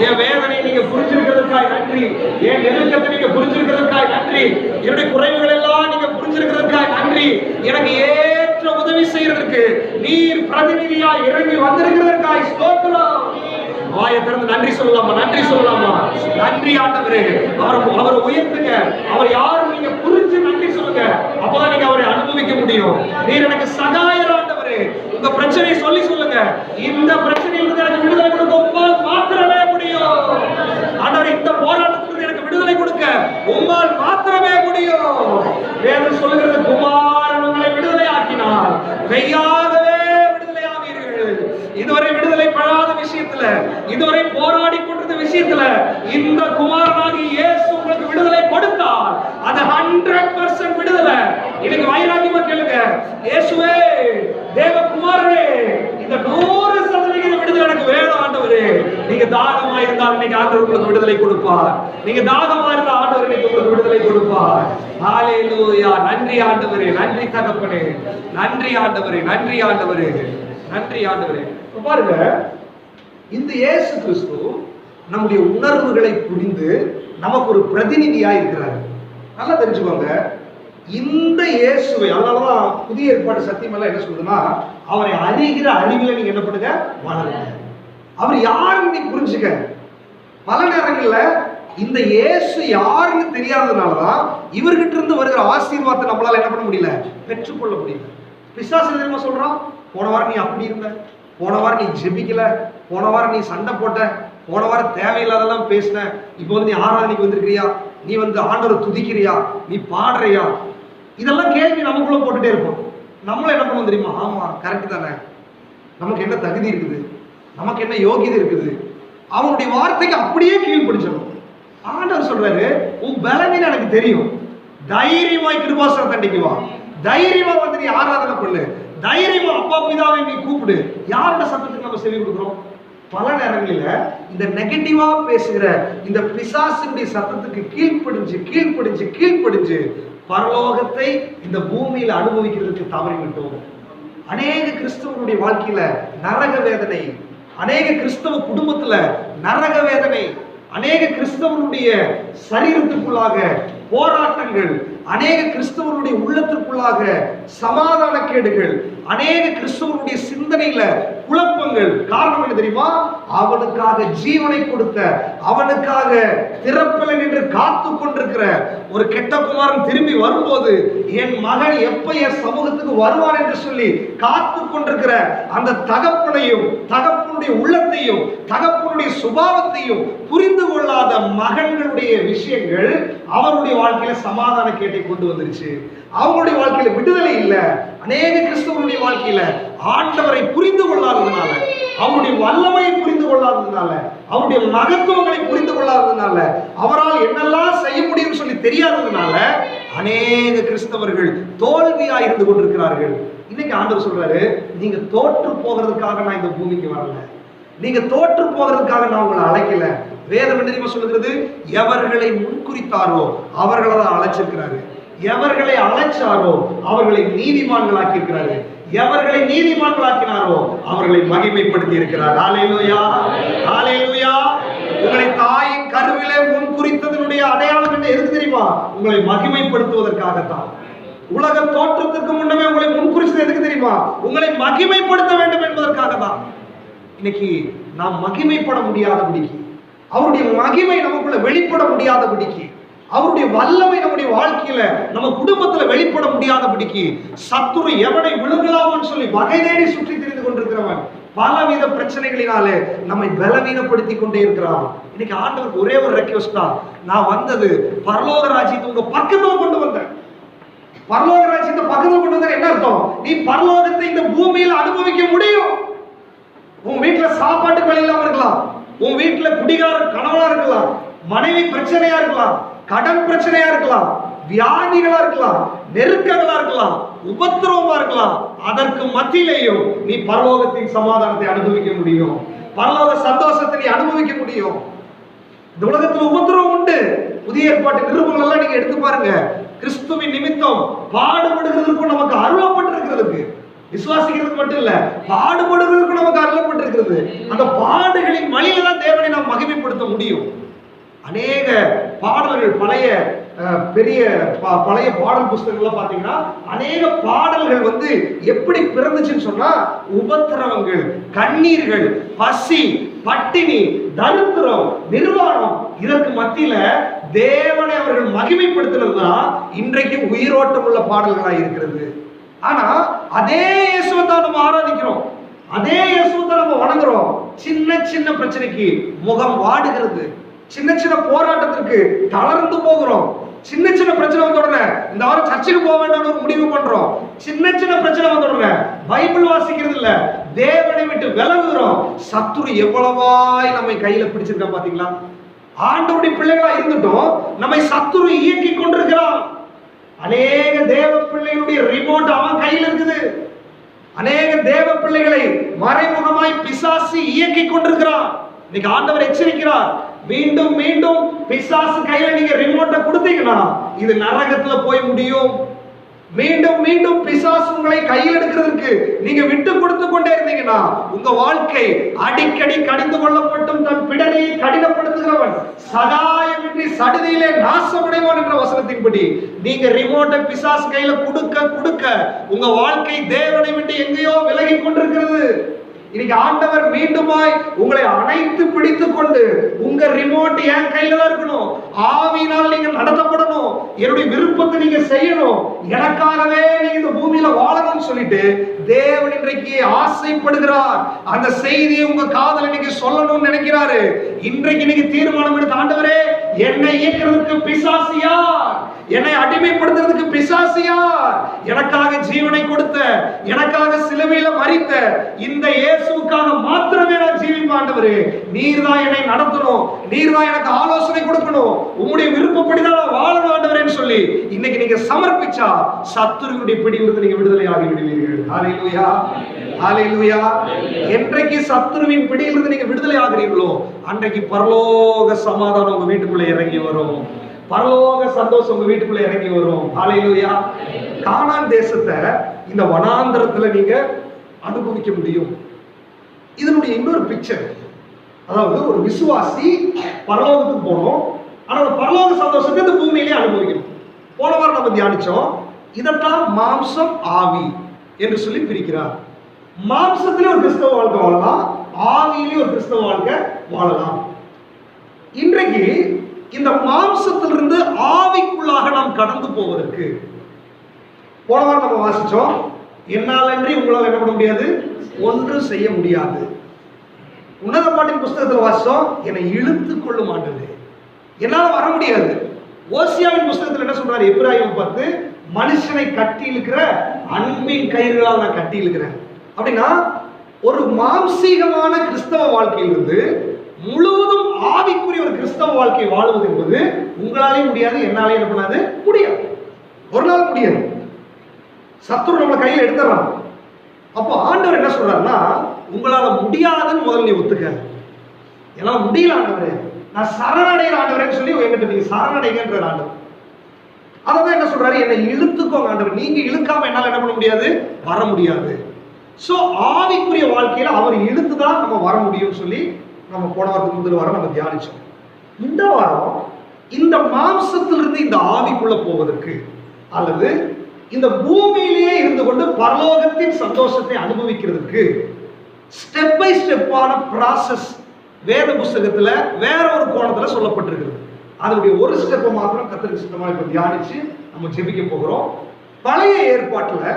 என் வேதனை நீங்க புரிஞ்சிருக்கிறதுக்காக நன்றி, என் நெருக்கத்தை நீங்க புரிஞ்சிருக்கிறதுக்காக நன்றி, என்னுடைய குறைவுகள் எல்லாம் நீங்க புரிஞ்சிருக்கிறதுக்காக நன்றி, எனக்கு ஏற்ற உதவி செய்யறதுக்கு நீர் பிரதிநிதியா இறங்கி வந்திருக்கிறதற்காக ஸ்தோத்திரம். வாயை திறந்து நன்றி சொல்லலாமா? நன்றி சொல்லலாமா? நன்றி ஆண்டவரே. அவரை உயர்த்துங்க. அவர் யாரும் நீங்க புரிஞ்சு நன்றி சொல்லுங்க. அப்பதான் நீங்க அவரை அனுபவிக்க முடியும். நீர் எனக்கு சகாயர் ஆண்டவரே. உங்க பிரச்சனையை சொல்லி சொல்லுங்க, இந்த பிரச்சனையிலிருந்து எனக்கு விடுதலை கொடுக்க உம்மால் மாத்திரமே முடியும் ஆண்டவரே. இந்த போராட்டத்திலிருந்து எனக்கு விடுதலை கொடுக்க உம்மால் மாத்திரமே முடியும். வேதம் சொல்லுகிறது, குமாரன் உங்களை விடுதலை ஆக்கினார், மெய்யாகவே விடுதலை ஆவீர்கள். இதுவரை விடுதலை பெறாத விஷயத்துல, இதுவரை போராடி கொண்டிருந்த விஷயத்துல இந்த குமாரனாகி இயேசு உங்களுக்கு விடுதலை கொடுத்தார். அது 100% விடுதலை. இன்னைக்கு வைராகியமா கேளுங்க, இயேசுவே தேவகுமாரனே, இந்த 100% விடுதலை எனக்கு வேணும் ஆண்டவரே. நீங்க தாகமா இருந்தால் இன்னைக்கு ஆண்டவர் உங்களுக்கு விடுதலை கொடுப்பார். நீங்க தாகமா இருந்தால் ஆண்டவர் இன்னைக்கு உங்களுக்கு விடுதலை கொடுப்பார். ஹalleluya. நன்றி ஆண்டவரே, நன்றி தகப்பனே, நன்றி ஆண்டவரே, நன்றி ஆண்டவரே, நன்றி ஆண்டவரே. பாருங்க, இந்த இயேசு கிறிஸ்து நம்முடைய உணர்வுகளை புரிந்து நமக்கு ஒரு பிரதிநிதியா இருக்கிறார். நல்லா தெரிஞ்சுக்கோங்க, இந்த இயேசுவை, அதனாலதான் புதிய ஏற்பாடு சத்தியமெல்லாம் என்ன சொல்லுதுன்னா, அவரை அறிகிற அறிவில நீங்க என்ன பண்ணுங்க, வளருங்க. அவர் யாருன்னு நீ புரிஞ்சுக்க. பல நேரங்கள்ல இந்த இயேசு யாருன்னு தெரியாததுனாலதான் இவர்கிட்ட இருந்து வருகிற ஆசீர்வாதத்தை நம்மளால என்ன பண்ண முடியல, பெற்றுக்கொள்ள முடியல. பிசாசு என்ன சொல்றான், போன வாரம் நீ அப்படி இருந்த, போன வாரம் நீ ஜெபிக்கல, போன வாரம் நீ சண்டை போட்ட, போன வாரம் தேவையில்லாதெல்லாம் பேசின, இப்போ வந்து நீ ஆராதனைக்கு வந்திருக்கிறியா, நீ வந்து ஆண்டவரை துதிக்கிறியா, நீ பாடுறியா, இதெல்லாம் கேள்வி நமக்குள்ள போட்டுட்டே இருப்போம். நம்மளும் என்ன பண்ணுவோம் தெரியுமா, ஆமா கரெக்ட் தானே, நமக்கு என்ன தகுதி இருக்குது, நமக்கு என்ன யோகியதை இருக்குது, அவனுடைய வார்த்தைக்கு அப்படியே கீழ்ப்படிச்சிடும். ஆண்டவர் சொல்றாரு, உன் பலவீனம் எனக்கு தெரியும், தைரியமாய் கிருபாசனம் தண்டிக்கு வா, தைரியமா வந்து நீ ஆராதனை பண்ணு, தைரியமா அப்பா பிதாவை நீ கூப்பிடு. யாரோட சத்தத்துக்கு நம்ம செவி கொடுக்குறோம்? பல நேரங்களில இந்த நெகட்டிவா பேசுகிற இந்த பிசாசினுடைய சத்தத்துக்கு கீழ்ப்படிஞ்சு கீழ்ப்படிஞ்சு கீழ்ப்படிஞ்சு பரலோகத்தை இந்த பூமியில அனுபவிக்கிறதுக்கு தவறிவிட்டோம். அநேக கிறிஸ்தவனுடைய வாழ்க்கையில நரக வேதனை, அநேக கிறிஸ்தவ குடும்பத்துல நரக வேதனை, அநேக கிறிஸ்தவனுடைய சரீரத்துக்குள்ளாக போராட்டங்கள், அநேக கிறிஸ்தவனுடைய உள்ளத்திற்குள்ளாக சமாதான கேடுகள், அநேக கிறிஸ்தவனுடைய சிந்தனையில குழப்பங்கள். காரணம் என்ன தெரியுமா? அவனுக்காக ஜீவனை கொடுத்த, அவனுக்காக திறப்பல என்று காத்து கொண்டிருக்கிற ஒரு கெட்ட குமாரன் திரும்பி வரும்போது என் மகன் எப்ப என் சமூகத்துக்கு வருவான் என்று சொல்லி காத்து கொண்டிருக்கிற அந்த தகப்பனையும் தகப்பனுடைய உள்ளத்தையும் தகப்பனுடைய சுபாவத்தையும் புரிந்து கொள்ளாத மகன்களுடைய விஷயங்கள் அவருடைய வாழ்க்கையில சமாதான கேட்டை கொண்டு வந்துருச்சு. அவங்களுடைய வாழ்க்கையில விடுதலை இல்ல. அநேக கிறிஸ்தவனுடைய வாழ்க்கையில ஆண்டவரை புரிந்து கொள்ளாததுனால, அவருடைய வல்லமையை புரிந்து கொள்ளாததுனால, அவருடைய மகத்துவங்களை புரிந்து கொள்ளாததுனால, அவரால் என்னெல்லாம் செய்ய முடியும் சொல்லி தெரியாததுனால அநேக கிறிஸ்தவர்கள் தோல்வியா இருந்து கொண்டிருக்கிறார்கள். இன்னைக்கு ஆண்டவர் சொல்றாரு, நீங்க தோற்று போகிறதுக்காக நான் இந்த பூமிக்கு வரல, நீங்க தோற்று போகிறதுக்காக நான் உங்களை அழைக்கல. வேதம் என்ன தெரியுமா சொல்லுகிறது? எவர்களை முன்குறித்தாரோ அவர்களை தான் அழைச்சிருக்கிறாரு, எவர்களை அழைச்சாரோ அவர்களை நீதிமான்களாக்கி இருக்கிறாரு, எவர்களை நீதிமான்களாக்கினாரோ அவர்களை மகிமைப்படுத்தி இருக்கிறார். ஹல்லேலூயா, ஹல்லேலூயா. உங்களை தாயின் கருவிலே முன்குறித்ததனுடைய அடையாளம் என்ன எதுக்கு தெரியுமா? உங்களை மகிமைப்படுத்துவதற்காகத்தான். உலக தோற்றத்திற்கு முன்னமே உங்களை முன்குறித்தது எதுக்கு தெரியுமா? உங்களை மகிமைப்படுத்த வேண்டும் என்பதற்காக தான். இன்னைக்கு நாம் மகிமைப்பட முடியாதபடிக்கு, அவருடைய மகிமை நமக்குள்ள வெளிப்பட முடியாதபடிக்கு, அவருடைய வல்லமை நம்முடைய வாழ்க்கையில நம்ம குடும்பத்துல வெளிப்பட முடியாதபடிக்கு சத்துரு எவனை விழுங்கலாம்னு சொல்லி வகை தேடி சுற்றி திரிந்து கொண்டிருக்கிறவன் பலவித பிரச்சனைகளினாலே நம்மை பலவீனப்படுத்தி கொண்டே இருக்கிறான். இன்னைக்கு ஆண்டவருக்கு ஒரே ஒரு ரெக்வெஸ்ட் தான், நான் வந்தது பரலோக ராஜ்யத்தை உங்க பக்கத்துல கொண்டு வந்தேன். பரலோக ராஜ்யத்தை பக்கத்துல கொண்டு வந்தேன் என்ன அர்த்தம்? நீ பரலோகத்தை இந்த பூமியில அனுபவிக்க முடியும். உன் வீட்டுல சாப்பாட்டுக்கு வழி இல்லாம இருக்கலாம், உன் வீட்டுல குடிகார கணவனா இருக்கலாம், மனைவி பிரச்சனையா இருக்கலாம், கடன் பிரச்சனையா இருக்கலாம், வியாதிகளா இருக்கலாம், நெருக்கங்களா இருக்கலாம், உபத்திரவமா இருக்கலாம். அதற்கு மத்தியிலேயும் நீ பரலோகத்தின் சமாதானத்தை அனுபவிக்க முடியும், பரலோக சந்தோஷத்தை நீ அனுபவிக்க முடியும். இந்த உலகத்துல உபத்திரவம் உண்டு. புதிய ஏற்பாட்டு நிருபங்கள் எல்லாம் நீங்க எடுத்து பாருங்க. கிறிஸ்துவின் நிமித்தம் பாடுபடுகிறதுக்கும் நமக்கு அருளப்பட்டிருக்கிறதுக்கு, விசுவாசிக்கிறதுக்கு மட்டும் இல்ல, பாடுபடுவதற்கு நமக்கு அருளப்பட்டிருக்கிறது. அந்த பாடுகளின் வழியில தான் தேவனை நாம் மகிமைப்படுத்த முடியும். அநேக பாடல்கள், பழைய பாடல் புஸ்தகங்கள்ல பாத்தீங்கன்னா அநேக பாடல்கள் வந்து எப்படி பிறந்துச்சுன்னு சொன்னா, உபத்திரவங்கள், கண்ணீர்கள், பசி, பட்டினி, தரித்திரம், நிர்வாணம், இதற்கு மத்தியில தேவனை அவர்கள் மகிமைப்படுத்துறதுதான் இன்றைக்கு உயிரோட்டம் உள்ள பாடல்களா இருக்கிறது. ஆனா அதே இயேசுவை தான் நம்ம ஆராதிக்கிறோம், அதே இயேசுவை தான் நம்ம வணங்குறோம். சின்ன சின்ன பிரச்சனைக்கு முகம் வாடுகிறது, சின்ன சின்ன போராட்டத்திற்கு தளர்ந்து போகிறோம், சின்ன சின்ன பிரச்சனை வந்த உடனே இந்த வாரம் சர்ச்சுக்கு போக வேண்டாம்னு ஒரு முடிவு பண்றோம், சின்ன சின்ன பிரச்சனை வந்த உடனே பைபிள் வாசிக்கிறது இல்ல, தேவனை விட்டு விலகுகிறோம். சத்துரு எவ்வளவாய் நம்மை கையில பிடிச்சிருக்கா பாத்தீங்களா? ஆண்டவருடைய பிள்ளைகளா இருந்துட்டோம், நம்மை சத்துரு இயக்கி கொண்டிருக்கிறான். அநேக தேவ பிள்ளைகளுடைய ரிமோட் அவன் கையில் இருக்குது. அநேக தேவ பிள்ளைகளை மறைமுகமாய் பிசாசு இயக்கி கொண்டிருக்கிறான். இன்னைக்கு ஆண்டவர் எச்சரிக்கிறார், மீண்டும் மீண்டும் பிசாசு கையில நீங்க ரிமோட்டை கொடுத்தீங்கன்னா இது நரகத்துல போய் முடியும். மீண்டும் மீண்டும் பிசாசு உங்களை கையில் எடுக்கிறதுக்கு நீங்க விட்டு கொடுத்து கொண்டே இருந்தீங்கன்னா உங்க வாழ்க்கை அடிக்கடி கடிந்து கொள்ளப்பட்டும் தன் பிடரியை கடினப்படுத்துகிறவன் சகாயமின்றி சடுதியிலே நாசமடைவான் என்ற வசனத்தின்படி நீங்க ரிமோட்டை பிசாசு கையில கொடுக்க கொடுக்க உங்க வாழ்க்கை தேவனை விட்டு எங்கேயோ விலகி கொண்டிருக்கிறது. இன்னைக்கு ஆண்டவர் மீண்டுமாய் உங்களை அணைத்து பிடித்துக் கொண்டு உங்க ரிமோட் என் கையில தான் இருக்கணும், ஆவியினால் நீங்க நடத்தப்படணும், என்னுடைய விருப்பத்தை நீங்க செய்யணும், எனக்காகவே நீங்க இந்த பூமியில வாழணும்னு சொல்லிட்டு தேவன் இன்றைக்கு ஆசைப்படுகிறார். அந்த செய்தியை உங்க காதுல நீங்க சொல்லணும்னு நினைக்கிறாரு. இன்றைக்கு நீங்க தீர்மானம் எடுத்த, ஆண்டவரே என்னை இயக்கிறதுக்கு பிசாசு யார், என்னை அடிமைப்படுத்துறதுக்கு பிசாசு யார், எனக்காக ஜீவனை கொடுத்த, எனக்காக சிலுவையில மரித்த இந்த இயேசுவுக்காக மாத்திரமே நான் ஜீவிப்பேன் ஆண்டவரே, நீர் தான் என்னை நடத்தணும், நீர் தான் எனக்கு ஆலோசனை கொடுக்கணும், உம்முடைய விருப்பப்படிதான் நான் வாழணும் ஆண்டவரேன்னு சொல்லி இன்னைக்கு நீங்க சமர்ப்பிச்சா சத்துருவினுடைய பிடியிலிருந்து நீங்க விடுதலை ஆகி விடுவீர்கள். ஹல்லேலூயா, ஹல்லேலூயா. என்றைக்கு சத்துருவின் பிடியிலிருந்து நீங்க விடுதலை ஆகிறீர்களோ அன்றைக்கு பரலோக சமாதானம் உங்க வீட்டுக்குள்ள இறங்கி வரும், பரலோக சந்தோஷம் உங்க வீட்டுக்குள்ள இறங்கி வரும். ஹல்லேலூயா. கானான் தேசத்தை இந்த வனாந்தரத்துல நீங்க அனுபவிக்க முடியும். இதனுடைய இன்னொரு பிக்சர், அதாவது ஒரு விசுவாசி பரலோகத்துக்கு போகணும், ஆனா பரலோக சந்தோஷத்தை இந்த பூமியிலே அனுபவிக்கணும். போன வாரம் நம்ம தியானிச்சோம், இதெல்லாம் மாம்சம் ஆவி என்று சொல்லி பிரிக்கிறார். மாம்சத்திலே ஒரு கிறிஸ்தவ வாழ்க்கை வாழலாம், ஆவியிலே ஒரு கிறிஸ்தவ வாழ்க்கை வாழலாம். இன்றைக்கு இந்த மாம்சத்திலிருந்து ஆவிக்குள்ளாக நாம் கடந்து போவதற்கு போன வாரம் நம்ம வாசிச்சோம், என்னாலன்றி உங்களால் என்ன பண்ண முடியாது, ஒன்று செய்ய முடியாது. உன்னத பாட்டின் புஸ்தகத்தில் வாசிச்சோம், என்னை இழுத்து கொள்ளும் ஆண்டது, என்னால வர முடியாது. ஓசியாவின் புஸ்தகத்தில் என்ன சொல்றாரு, எபிராயிம் 10, மனுஷனை கட்டி இழுக்கிற அன்பின் கயிறுகளால் நான் கட்டி இழுக்கிறேன். அப்படின்னா ஒரு மாம்சீகமான கிறிஸ்தவ வாழ்க்கையிலிருந்து முழுவதும் ஆவிக்குரிய ஒரு கிறிஸ்தவ வாழ்க்கை வாழ்வது என்பது உங்களாலே முடியாது, என்னாலே என்ன பண்ணாது, முடியாது, ஒரு நாள் முடியாது. சத்துரு நம்ம கையில் எடுத்துறான். அப்போ ஆண்டவர் என்ன சொல்றாருன்னா, உங்களால முடியாதுன்னு முதல்ல நீ ஒத்துக்க. என்னால முடியல ஆண்டவரே, நான் சரணடைகிற ஆண்டவரேன்னு சொல்லி என்கிட்ட நீங்க சரணடைகின்ற ஆண்டவர். அதான் என்ன சொல்றாரு, என்னை இழுத்துக்கோங்க ஆண்டவர், நீங்க இழுக்காம என்னால என்ன பண்ண முடியாது, வர முடியாது. சோ ஆவிக்குரிய வாழ்க்கையில அவர் இழுத்துதான் நம்ம வர முடியும்னு சொல்லி நம்ம போன வாரத்துக்கு முதல் வாரம் நம்ம தியானிச்சோம். இந்த வாரம் இந்த மாம்சத்திலிருந்து இந்த ஆவிக்குள்ள போவதற்கு அல்லது இந்த பூமியிலேயே இருந்து கொண்டு பரலோகத்தின் சந்தோஷத்தை அனுபவிக்கிறதுக்கு ஸ்டெப் பை ஸ்டெப்பான ப்ராசஸ் வேத புஸ்தகத்துல வேற ஒரு கோணத்துல சொல்லப்பட்டிருக்கிறது. அதனுடைய ஒரு ஸ்டெப்பை மாத்திரம் கர்த்தருக்கு சித்தமா இப்ப தியானிச்சு நம்ம ஜெபிக்க போகிறோம். பழைய ஏற்பாட்டுல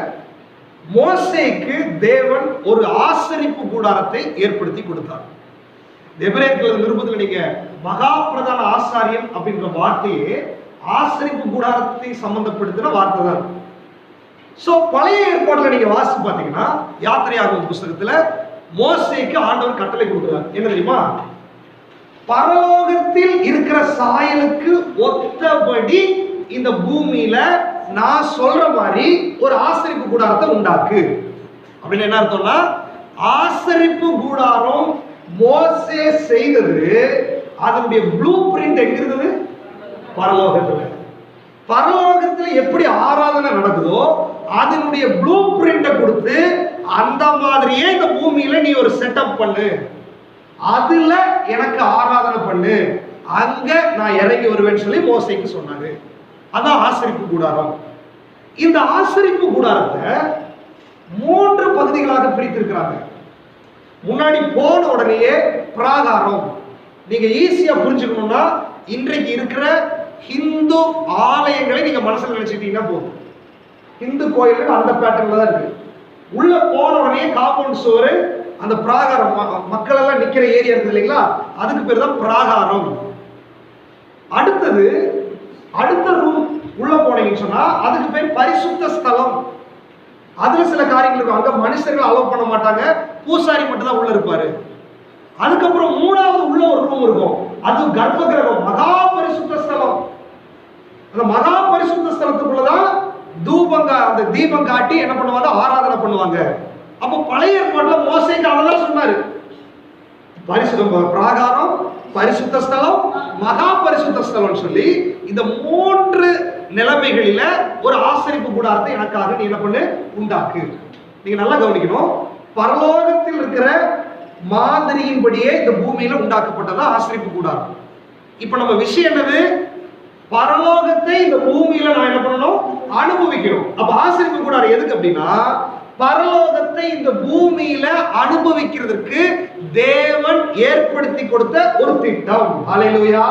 மோசேக்கு தேவன் ஒரு ஆசரிப்பு கூடாரத்தை ஏற்படுத்தி கொடுத்தார். எபிரேயர் நிருபத்தில் நீங்க மகா பிரதான ஆசாரியன் அப்படின்ற வார்த்தையே ஆசரிப்பு கூடாரத்தை சம்பந்தப்படுத்தின வார்த்தை தான். சோ பழைய ஏற்பாட்டுல நீங்க வாசி பாத்தீங்கன்னா யாத்திரையாகும் புஸ்தகத்துல மோசேக்கு ஆண்டவர் கட்டளை கொடுக்கிறார். என்ன தெரியுமா, பரலோகத்தில் இருக்கிற சாயலுக்கு ஒத்தபடி இந்த பூமியில நான் சொல்ற மாதிரி ஒரு ஆசரிப்பு கூடாரத்தை உண்டாக்கு. அப்படின்னு என்ன அர்த்தம்னா, ஆசரிப்பு கூடாரம் மோசே செய்தது, அதனுடைய ப்ளூ பிரிண்ட் எங்க இருந்தது, பரலோகத்துல. பரலோகத்துல எப்படி ஆராதனை நடக்குதோ அதனுடைய ப்ளூ பிரிண்டை கொடுத்து அந்த மாதிரியே இந்த பூமியில நீ ஒரு செட்டப் பண்ணு, அதுல எனக்கு ஆராதனை பண்ணு, அங்க நான் இறங்கி வருவேன்னு சொல்லி மோசேக்கு சொன்னாரு. அதான் ஆசரிப்பு கூடாரம். இந்த ஆசரிப்பு கூடாரத்தை 3 பகுதிகளாக பிரித்திருக்கிறாங்க. முன்னாடி போன உடனேயே பிராகாரம். நீங்க ஈஸியா புரிஞ்சுக்கணும்னா இன்றைக்கு இருக்கிற ஹிந்து ஆலயங்களை நீங்க மனசுல நினைச்சுட்டீங்கன்னா போதும். ஹிந்து கோயில்கள் அந்த பேட்டர்ன்ல தான் இருக்கு. உள்ள போன உடனே காம்பவுண்ட் சுவர், அந்த பிராகாரம், மக்கள் எல்லாம் நிக்கிற ஏரியா இருக்கு இல்லைங்களா, அதுக்கு பேர் தான் பிராகாரம். அடுத்தது அடுத்த ரூம் உள்ள போனீங்கன்னு சொன்னா அதுக்கு பேர் பரிசுத்த ஸ்தலம். அதுல சில காரியங்கள் இருக்கும், அங்க மனுஷர்கள் அலோவ் பண்ண மாட்டாங்க, பூசாரி மட்டும் தான் உள்ள இருப்பாரு. அதுக்கப்புறம் 3வது உள்ள ஒரு ரூம் இருக்கும், அது கர்ப்ப கிரகம், மகா பரிசுத்த ஸ்தலம். அந்த மகா பரிசுத்த ஸ்தலத்துக்குள்ளதான் அந்த தீபம் காட்டி என்ன பண்ணுவாங்க, ஆராதனை பண்ணுவாங்க. அப்ப பழைய ஏற்பாட்டுல மோசேக்கு அதெல்லாம் சொன்னாரு. பிராகாரம், பரிசுத்த ஸ்தலம், மகா பரிசுத்த ஸ்தலம் சொல்லி இந்த 3 நிலைமைகளில ஒரு ஆசரிப்பு கூடாரத்தை எனக்காக நீ என்ன பண்ணு, உண்டாக்கு. நீங்க நல்லா கவனிக்கணும். பரலோகத்தில் இருக்கிற மாதிரியின்படியே இந்த பூமியில உண்டாக்கப்பட்டதா ஆசரிப்பு கூடாரம். இப்ப நம்ம விஷயம் என்னது, பரலோகத்தை இந்த பூமியில நான் என்ன பண்ணணும், அனுபவிக்கணும். அப்ப ஆசரிப்பு கூடாரம் எதுக்கு அப்படின்னா, பரலோகத்தை இந்த பூமியில அனுபவிக்கிறதுக்கு தேவன் ஏற்படுத்தி கொடுத்த ஒரு திட்டம். ஹல்லேலூயா.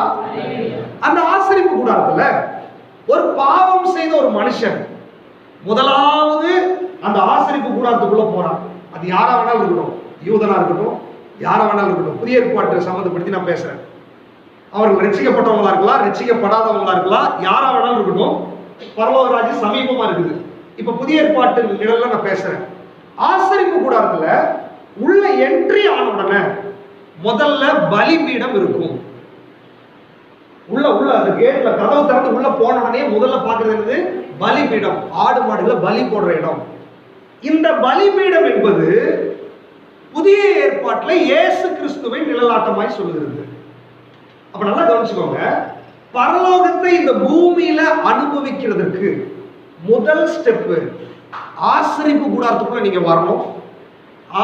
அந்த ஆசரிப்பு கூடாரத்துல ஒரு பாவம் செய்த ஒரு மனுஷன் முதலாவது அந்த ஆசரிப்பு கூடாரத்துக்குள்ள போறான். அது யாரா வேணாலும் இருக்கட்டும், யூதனா இருக்கட்டும், யாரா வேணாலும் இருக்கட்டும். புதிய ஏற்பாட்டை சம்பந்தப்படுத்தி நான் பேசுறேன். அவர்கள் ரட்சிக்கப்பட்டவங்களா இருக்கலாம், ரட்சிக்கப்படாதவங்களா இருக்கலாம், யாரா வேணாலும் இருக்கட்டும். பரலோக ராஜ்யம் சமீபமா இருக்குது. இப்ப புதிய ஏற்பாட்டு நிழல்ல நான் பேசுறேன். ஆசரிப்பு கூடாரத்துல உள்ள என்ட்ரி ஆன உடனே முதல்ல பலிபீடம் இருக்கும். உள்ள அந்த கேட்ல கதவு திறந்து உள்ள போன உடனே முதல்ல பாக்குறது என்னது, பலிபீடம். ஆடு மாடுகளை பலி போடுற இடம். இந்த பலிபீடம் என்பது புதிய ஏற்பாட்டுல இயேசு கிறிஸ்துவை நிழலாட்டமாய் சொல்லுகிறது. அப்ப நல்லா கவனிச்சுக்கோங்க. பரலோகத்தை இந்த பூமியில அனுபவிக்கிறதுக்கு முதல் ஸ்டெப் ஆசரிப்பு கூடாரத்துக்குள்ள நீங்க வரணும்.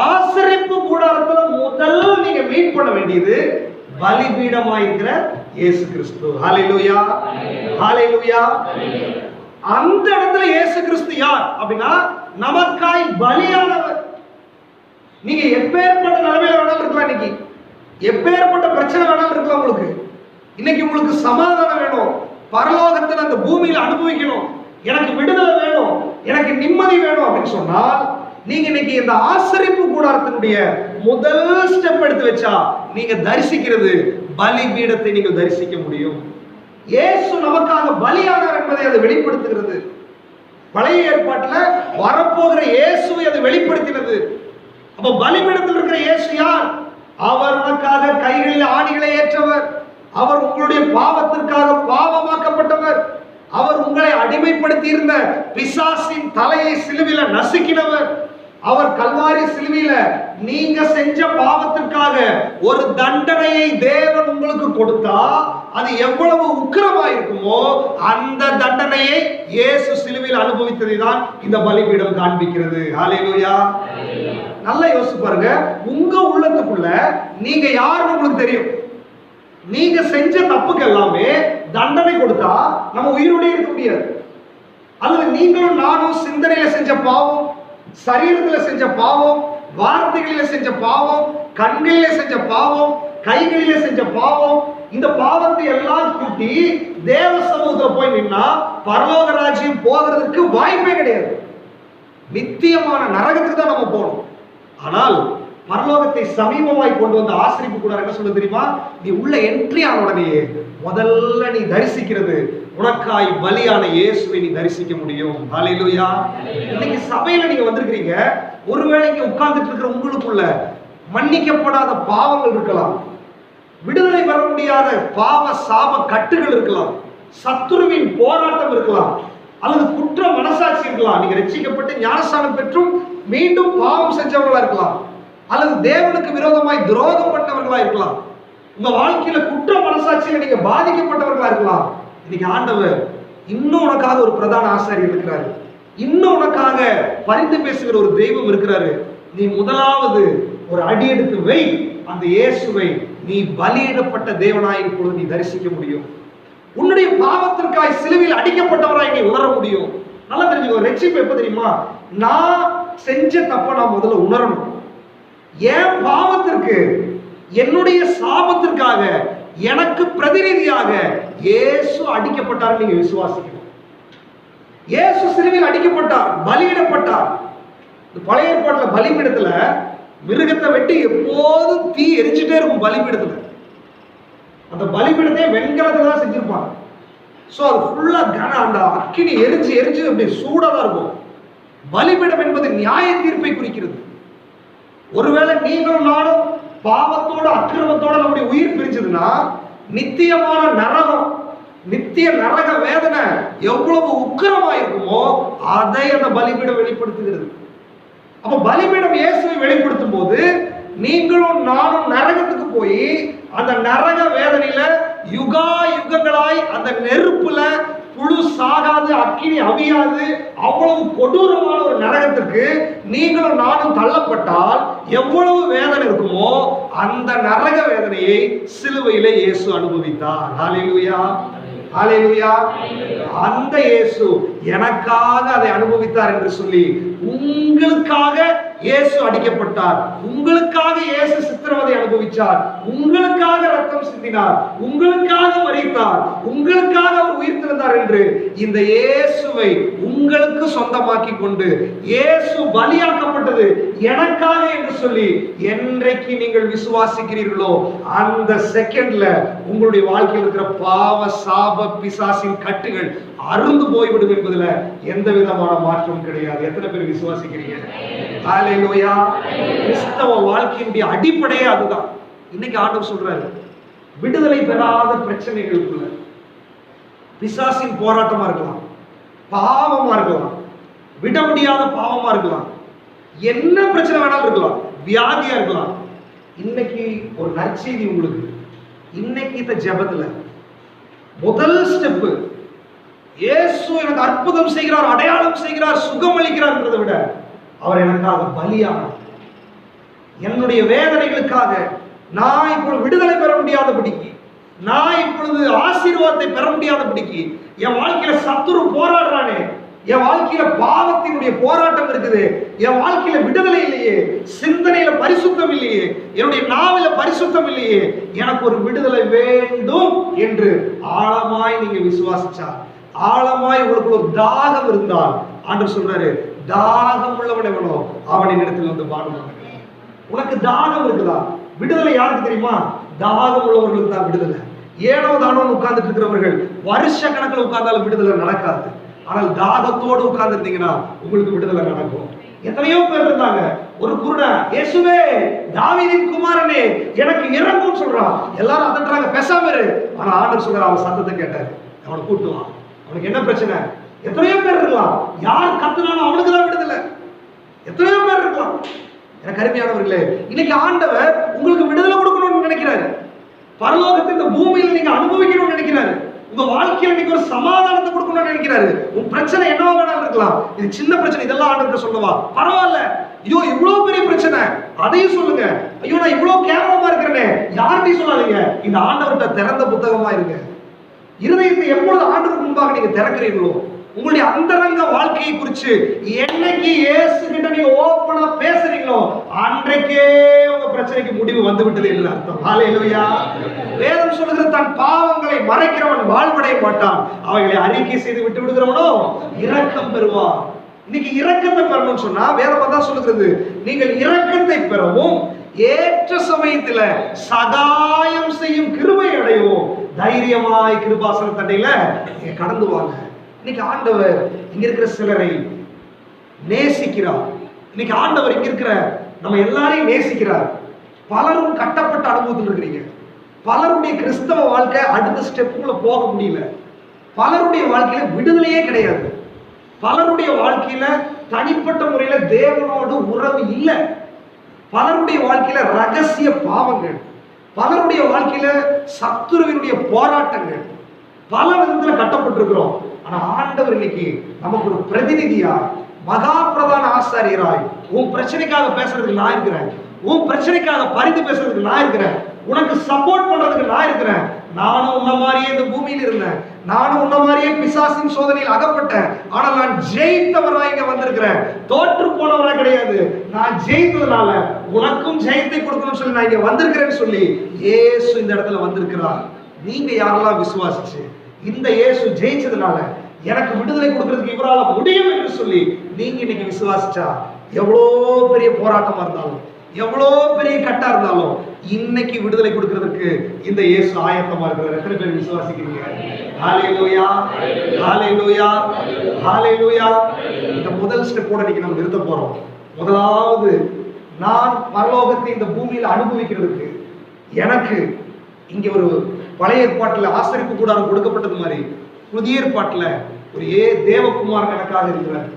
ஆசரிப்பு கூடாரத்துல முதல் நீங்க மீட் பண்ண வேண்டியது பலிபீடமாயிருக்கிற இயேசு கிறிஸ்து. ஹல்லேலூயா, ஹல்லேலூயா. அந்த இடத்துல இயேசு கிறிஸ்து யார் அப்படின்னா, நமக்காய் பலியானவர். நீங்க எப்பேற்பட்ட நிலைமையில வேணாலும் இருக்கலாம், இன்னைக்கு எப்பேற்பட்ட பிரச்சனை வேணாலும் இருக்கலாம். இன்னைக்கு உங்களுக்கு சமாதானம் வேணும், பரலோகத்தில் அந்த பூமியில அனுபவிக்கணும், எனக்கு விடுதலை வேணும், எனக்கு நிம்மதி வேணும் அப்படின்னு சொன்னால் நீங்க இன்னைக்கு இந்த ஆசரிப்பு கூடாரத்தினுடைய முதல் ஸ்டெப் எடுத்து வச்சா நீங்க தரிசிக்கிறது பலிபீடத்தை நீங்கள் தரிசிக்க முடியும். இயேசு நமக்காக பலியானார் என்பதை அது வெளிப்படுத்துகிறது. பழைய ஏற்பாட்டுல வரப்போகிற இயேசுவை அது வெளிப்படுத்தினது. அப்ப பலிபீடத்தில் இருக்கிற இயேசு யார்? அவர் உனக்காக கைகளில் ஆணிகளை ஏற்றவர். அவர் உங்களுடைய பாவத்திற்காக பாவமாக்கப்பட்டவர். அவர் உங்களை அடிமைப்படுத்தி இருந்த பிசாசின் தலையை சிலுவையில நசுக்கினவர். அவர் கல்வாரி சிலுவையில நீங்க செஞ்ச பாவத்திற்காக ஒரு தண்டனையை தேவன் உங்களுக்கு கொடுத்தா அது எவ்வளவு உக்கிரமா இருக்குமோ அந்த தண்டனையை இயேசு சிலுவையில் அனுபவித்ததை தான் இந்த பலிபீடம் காண்பிக்கிறது. ஹல்லேலூயா. நல்லா யோசிச்சு பாருங்க. உங்க உள்ளத்துக்குள்ள நீங்க யாருன்னு உங்களுக்கு தெரியும். நீங்க செஞ்ச தப்புக்கு எல்லாமே தண்டனை கொடுத்தா நம்ம உயிரோட இருக்க முடியாது. அல்லது நீங்களும் நானும் சிந்தனையில செஞ்ச பாவம், சரீரத்துல செஞ்ச பாவம், வார்த்தைகளில செஞ்ச பாவம், கண்களில செஞ்ச பாவம், கைகளில செஞ்ச பாவம், இந்த பாவத்தை எல்லாம் கூட்டி தேவ சமூகத்துல போய் நின்னா பரலோக ராஜ்யம் போகிறதுக்கு வாய்ப்பே கிடையாது. நித்தியமான நரகத்துக்கு தான் நம்ம போகணும். ஆனால் பரலோகத்தை சமீபமாய் கொண்டு வந்த ஆசரிப்பு கூடாரம் என்ன சொல்ல தெரியுமா? நீ உள்ள என்ட்ரி ஆன உடனே முதல்ல நீ தரிசிக்கிறது உனக்காய் பலியான இயேசுவை நீ தரிசிக்க முடியும். ஹல்லேலூயா. இன்னைக்கு சபையில நீங்க வந்திருக்கிறீங்க. ஒருவேளை இங்க உட்கார்ந்துட்டு இருக்கிற உங்களுக்குள்ள மன்னிக்கப்படாத பாவங்கள் இருக்கலாம், விடுதலை வர முடியாத பாவ சாப கட்டுகள் இருக்கலாம், சத்துருவின் போராட்டம் இருக்கலாம், அல்லது குற்ற மனசாட்சி இருக்கலாம். நீங்க ரட்சிக்கப்பட்டு ஞானஸ்நானம் பெற்றும் மீண்டும் பாவம் செஞ்சவங்களா இருக்கலாம், அல்லது தேவனுக்கு விரோதமாய் துரோகம் பண்ணவர்களா இருக்கலாம். உங்க வாழ்க்கையில குற்ற மனசாட்சியில நீங்க பாதிக்கப்பட்டவர்களா இருக்கலாம். இன்னைக்கு ஆண்டவர் இன்னும் உனக்காக ஒரு பிரதான ஆசாரியர் இருக்கிறாரு. இன்னும் உனக்காக பரிந்து பேசுகிற ஒரு தெய்வம் இருக்கிறாரு. நீ முதலாவது ஒரு அடி எடுத்து வை. அந்த இயேசுவை நீ பலியிடப்பட்ட தேவனாயின் பொழுது நீ தரிசிக்க முடியும். உன்னுடைய பாவத்திற்காய் சிலுவையில் அடிக்கப்பட்டவராய் நீ உணர முடியும். நல்லா தெரிஞ்சுக்கோ. ரட்சிப்பு எப்ப தெரியுமா? நான் செஞ்ச தப்ப நான் முதல்ல உணரணும். என் பாவத்திற்கு, என்னுடைய சாபத்திற்காக, எனக்கு பிரதிநிதியாக இயேசு அடிக்கப்பட்டார். நீங்க விசுவாசிக்கணும். இயேசு சிலுவையில் அடிக்கப்பட்டார், பலியிடப்பட்டார். பழைய ஏற்பாட்டுல பலிபீடத்துல மிருகத்தை வெட்டி எப்போதும் தீ எரிஞ்சுட்டே இருக்கும். பலிபீடத்துல அந்த பலிபீடத்தை வெண்கலத்துல தான் செஞ்சிருப்பாங்க. சோ அது ஃபுல்லா அந்த அக்கினி எரிஞ்சு எரிஞ்சு அப்படி சூடா தான் இருக்கும். பலிபீடம் என்பது நியாய தீர்ப்பை குறிக்கிறது. ஒருவேளை நீங்களும் நானும் பாவத்தோட அக்கிரமத்தோட நம்முடைய உயிர் பிரிஞ்சதுன்னா நித்தியமான நரகம், நித்திய நரக வேதனை எவ்வளவு உக்கிரமா இருக்குமோ அதை அந்த பலிபீடம் வெளிப்படுத்துகிறது. அப்ப பலிபீடம் இயேசுவை வெளிப்படுத்தும் போது நீங்களும் நானும் நரகத்துக்கு போய் அந்த நரக வேதனையில யுகா யுகங்களாய் அந்த நெருப்புல புழு சாகாது, அக்கினி அவியாது, அவ்வளவு கொடூரமான ஒரு நரகத்திற்கு நீங்களும் நானும் தள்ளப்பட்டால் எவ்வளவு வேதனை இருக்குமோ அந்த நரக வேதனையை சிலுவையிலே இயேசு அனுபவித்தார். ஹல்லேலூயா, ஹல்லேலூயா. அந்த இயேசு எனக்காக அதை அனுபவித்தார் என்று சொல்லி உங்களுக்காக இயேசு அடிக்கப்பட்டார், உங்களுக்காக இயேசு சித்திரவதை அனுபவித்தார், உங்களுக்காக ரத்தம் சிந்தினார், உங்களுக்காக மரித்தார், உங்களுக்காக அவர் உயிர்த்தெழுந்தார் என்று இந்த இயேசுவை உங்களுக்கு சொந்தமாக்கி கொண்டு இயேசு பலியாக்கப்பட்டது எனக்காக என்று சொல்லி என்றைக்கு நீங்கள் விசுவாசிக்கிறீர்களோ அந்த செகண்ட்ல உங்களுடைய வாழ்க்கையில் இருக்கிற பாவ சாப பிசாசின் கட்டுகள் அருந்து போய்விடும் என்பதுல எந்த விதமான மாற்றம் கிடையாது. எத்தனை பேர் விசுவாசிக்கிறீங்க? ஹல்லேலூயா. கிறிஸ்தவ வாழ்க்கையினுடைய அடிப்படையே அதுதான். இன்னைக்கு ஆண்டவர் சொல்றாரு, விடுதலை பெறாத பிரச்சனைகளுக்குள்ள பிசாசின் போராட்டமா இருக்கலாம், பாவமா இருக்கலாம், விட முடியாத பாவமா இருக்கலாம், என்ன பிரச்சனை வேணாலும் இருக்கலாம், வியாதியா இருக்கலாம். இன்னைக்கு ஒரு நற்செய்தி உங்களுக்கு. இன்னைக்கு இந்த ஜெபத்துல முதல் ஸ்டெப், இயேசு எனக்கு அற்புதம் செய்கிறார், அடையாளம் செய்கிறார், சுகம் அளிக்கிறார்ன்றதை விட அவர் எனக்காக பலியானார். என்னுடைய வேதனைகளுக்காக நான் இப்பொழுது விடுதலை பெற முடியாதபடிக்கு, நான் இப்பொழுது ஆசீர்வாதத்தை பெற முடியாதபடிக்கு, என் வாழ்க்கையில சத்துரு போராடுறானே, என் வாழ்க்கையில பாவத்தினுடைய போராட்டம் இருக்குது, என் வாழ்க்கையில விடுதலை இல்லையே, சிந்தனையில பரிசுத்தம் இல்லையே, என்னுடைய நாவில பரிசுத்தம் இல்லையே, எனக்கு ஒரு விடுதலை வேண்டும் என்று ஆழமாய் நீங்க விசுவாசிச்சா, ஆழமாய் உங்களுக்கு ஒரு தாகம் இருந்தால் ஆண்டவர் சொல்றாரு, தாகம் உள்ளவன் எவனோ அவனின் இடத்தில் வந்து பாடுவாங்க. உனக்கு தாகம் இருக்குதா? விடுதலை யாருக்கு தெரியுமா? தாகம் உள்ளவர்களுக்கு தான் விடுதலை. ஏனோ தானோ உட்கார்ந்துட்டு இருக்கிறவர்கள் வருஷ கணக்கில் உட்கார்ந்தாலும் விடுதலை நடக்காது. ஆனால் தாகத்தோடு உட்கார்ந்து இருந்தீங்கன்னா உங்களுக்கு விடுதலை நடக்கும். எத்தனையோ பேர் இருந்தாங்க, ஒரு குருடன், இயேசுவே தாவீதின் குமாரனே எனக்கு இறங்கும்னு சொல்றான். எல்லாரும் அதட்டுறாங்க, பேசாம இரு. ஆனா ஆண்டவர் சொல்றார், அவன் சத்தத்தை கேட்டாரு, அவனை கூட்டுவான். அவனுக்கு என்ன பிரச்சனை? எத்தனையோ பேர் இருக்கலாம், யார் கத்துனாலும் அவனுக்கு தான் விடுதலை. எத்தனையோ பேர் இருக்கலாம். எனக்கு அருமையானவர்களே, இன்னைக்கு ஆண்டவர் உங்களுக்கு விடுதலை கொடுக்கணும்னு நினைக்கிறாரு. பரலோகத்தை இந்த பூமியில நீங்க அனுபவிக்கணும்னு நினைக்கிறாரு. உங்க வாழ்க்கையில நீங்க ஒரு சமாதானத்தை கொடுக்கணும்னு நினைக்கிறாரு. உன் பிரச்சனை என்னவா வேணாலும் இருக்கலாம். இது சின்ன பிரச்சனை, இதெல்லாம் ஆண்டவர்கிட்ட சொல்லவா? பரவாயில்ல. ஐயோ இவ்வளவு பெரிய பிரச்சனை, அதையும் சொல்லுங்க. ஐயோ நான் இவ்வளவு கேவலமா இருக்கிறேனே, யார்கிட்டையும் சொல்லாதீங்க. இந்த ஆண்டவர்கிட்ட திறந்த புத்தகமா இருங்க. இருதயத்தை எப்பொழுது ஆண்டவருக்கு முன்பாக நீங்க திறக்கிறீர்களோ, உங்களுடைய அந்தரங்க வாழ்க்கையை குறித்து என்னைக்கு இயேசு கிட்ட நீங்க ஓப்பனா பேசுறீங்களோ அன்றைக்கே உங்க பிரச்சனைக்கு முடிவு வந்து விட்டது என்று அர்த்தம். ஹல்லேலூயா. வேதம் சொல்லுகிற தன் பாவங்களை மறைக்கிறவன் வாழ்வடைய மாட்டான், அவைகளை அறிக்கை செய்து விட்டு விடுகிறவனோ இரக்கம் பெறுவான். இன்னைக்கு இரக்கத்தை பெறணும்னு சொன்னா வேதம் அதான் சொல்லுகிறது, நீங்கள் இரக்கத்தை பெறவும் ஏற்ற சமயத்துல சகாயம் செய்யும் கிருபை அடையவும் தைரியமாய் கிருபாசன தண்டையில கடந்து வாங்க. இன்னைக்கு ஆண்டவர் இங்க இருக்கிற சிலரை நேசிக்கிறார். இன்னைக்கு ஆண்டவர் இங்க இருக்கிற நம்ம எல்லாரையும் நேசிக்கிறார். பலரும் கட்டப்பட்ட அனுபவத்தில் இருக்கிறீங்க. பலருடைய கிறிஸ்தவ வாழ்க்கை அடுத்த ஸ்டெப்புக்குள்ள போக முடியல. பலருடைய வாழ்க்கையில விடுதலையே கிடையாது. பலருடைய வாழ்க்கையில தனிப்பட்ட முறையில தேவனோடு உறவு இல்லை. பலருடைய வாழ்க்கையில ரகசிய பாவங்கள், பலருடைய வாழ்க்கையில சத்துருவினுடைய போராட்டங்கள், பல விதத்துல கட்டப்பட்டிருக்கிறோம். ஆனா ஆண்டவர் இன்னைக்கு நமக்கு ஒரு பிரதிநிதியா, மகா பிரதான ஆசாரியராய், உன் பிரச்சனைக்காக பேசுறதுக்கு நான் இருக்கிறேன், உன் பிரச்சனைக்காக பரிந்து பேசுறதுக்கு நான் இருக்கிறேன், உனக்கு சப்போர்ட் பண்றதுக்கு நான் இருக்கிறேன். நானும் உன்ன மாதிரியே இந்த பூமியில் இருந்தேன், நானும் உன்ன மாதிரியே பிசாசின் சோதனையில் அகப்பட்டேன். ஆனால் நான் ஜெயித்தவராக இங்க வந்திருக்கிறேன், தோற்று போனவரா கிடையாது. நான் ஜெயித்ததுனால உனக்கும் ஜெயத்தை கொடுக்கணும்னு சொல்லி நான் இங்க வந்திருக்கிறேன்னு சொல்லி இயேசு இந்த இடத்துல வந்திருக்கிறார். நீங்க யாரெல்லாம் விசுவாசிச்சு இந்த இயேசு ஜெயிச்சதுனால எனக்கு விடுதலை கொடுக்கிறதுக்கு இவரால் முடியும் என்று சொல்லி நீங்க இன்னைக்கு விசுவாசிச்சா, எவ்வளோ பெரிய போராட்டமா இருந்தாலும், எவ்வளோ பெரிய கட்டா இருந்தாலும் இன்னைக்கு விடுதலை கொடுக்கிறதுக்கு இந்த இயேசு ஆயத்தமா இருக்கிறார். எத்தனை பேர் விசுவாசிக்கிறீங்க? ஹல்லேலூயா, ஹல்லேலூயா, ஹல்லேலூயா. இந்த முதல் ஸ்டெப்போட இன்னைக்கு நம்ம நிறுத்த போறோம். முதலாவது, நான் பரலோகத்தை இந்த பூமியில அனுபவிக்கிறதுக்கு எனக்கு இங்க ஒரு பழைய ஏற்பாட்டில் ஆசரிப்பு கூடாரம் கொடுக்கப்பட்டது மாதிரி புதிய ஏற்பாட்டில் ஒரு தேவகுமாரன் எனக்காக இருக்கிறார்.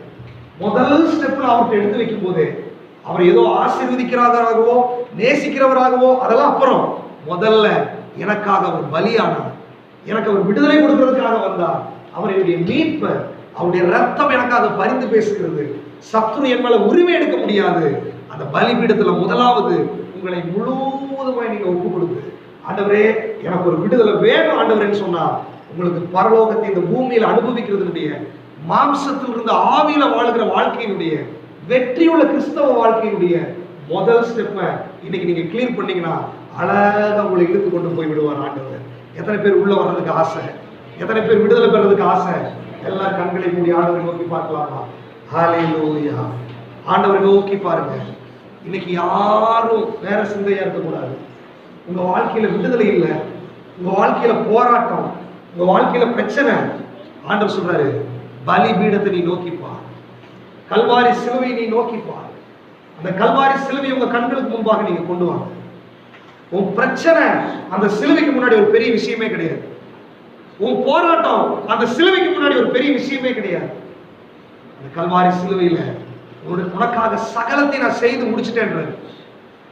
முதல் ஸ்டெப்ல அவர்கிட்ட எடுத்து வைக்கும் போதே அவர் ஏதோ ஆசீர்வதிக்கிறவராகவோ நேசிக்கிறவராகவோ அதெல்லாம் அப்புறம், முதல்ல எனக்காக அவர் பலியானார், எனக்கு அவர் விடுதலை கொடுக்கிறதுக்காக வந்தார், அவர் என்னுடைய மீட்பர், அவருடைய ரத்தம் எனக்காக பரிந்து பேசுகிறது, சத்துரு என் மேல உரிமை எடுக்க முடியாது. அந்த பலிபீடத்துல முதலாவது உங்களை முழுவதுமாய் நீங்க ஒப்பு கொடுத்து, ஆண்டவரே எனக்கு ஒரு விடுதலை வேணும் ஆண்டவரேன்னு சொன்னா, உங்களுக்கு பரலோகத்தை இந்த பூமியில அனுபவிக்கிறதுடைய மாம்சத்தில் இருந்து ஆவியில வாழ்கிற வாழ்க்கையினுடைய வெற்றியுள்ள கிறிஸ்தவ வாழ்க்கையினுடைய முதல் ஸ்டெப்பை இன்னைக்கு நீங்க கிளியர் பண்ணீங்கன்னா அழகா உங்களை இழுத்து கொண்டு போய் விடுவார் ஆண்டவர். எத்தனை பேர் உள்ள வர்றதுக்கு ஆசை, எத்தனை பேர் விடுதலை பெறதுக்கு ஆசை? எல்லாரும் கண்களை மூடி ஆண்டவரை நோக்கி பார்க்கலாமா? ஹல்லேலூயா. ஆண்டவரை நோக்கி பாருங்க. இன்னைக்கு யாரும் வேற சிந்தையா இருக்கக்கூடாது. உங்க வாழ்க்கையில விடுதலை இல்லை, உங்க வாழ்க்கையில போராட்டம், உங்க வாழ்க்கையில பிரச்சனை. ஆண்டவர் சொல்றாரு, பலிபீடத்தை நீ நோக்கிப்பார், கல்வாரி சிலுவை நீ நோக்கிப்பார். அந்த கல்வாரி சிலுவை உங்க கண்களுக்கு முன்பாக நீங்க கொண்டு வாங்க. உன் பிரச்சனை அந்த சிலுவைக்கு முன்னாடி ஒரு பெரிய விஷயமே கிடையாது. உன் போராட்டம் அந்த சிலுவைக்கு முன்னாடி ஒரு பெரிய விஷயமே கிடையாது. அந்த கல்வாரி சிலுவையில உனக்காக சகலத்தை நான் செய்து முடிச்சுட்டேன்றது.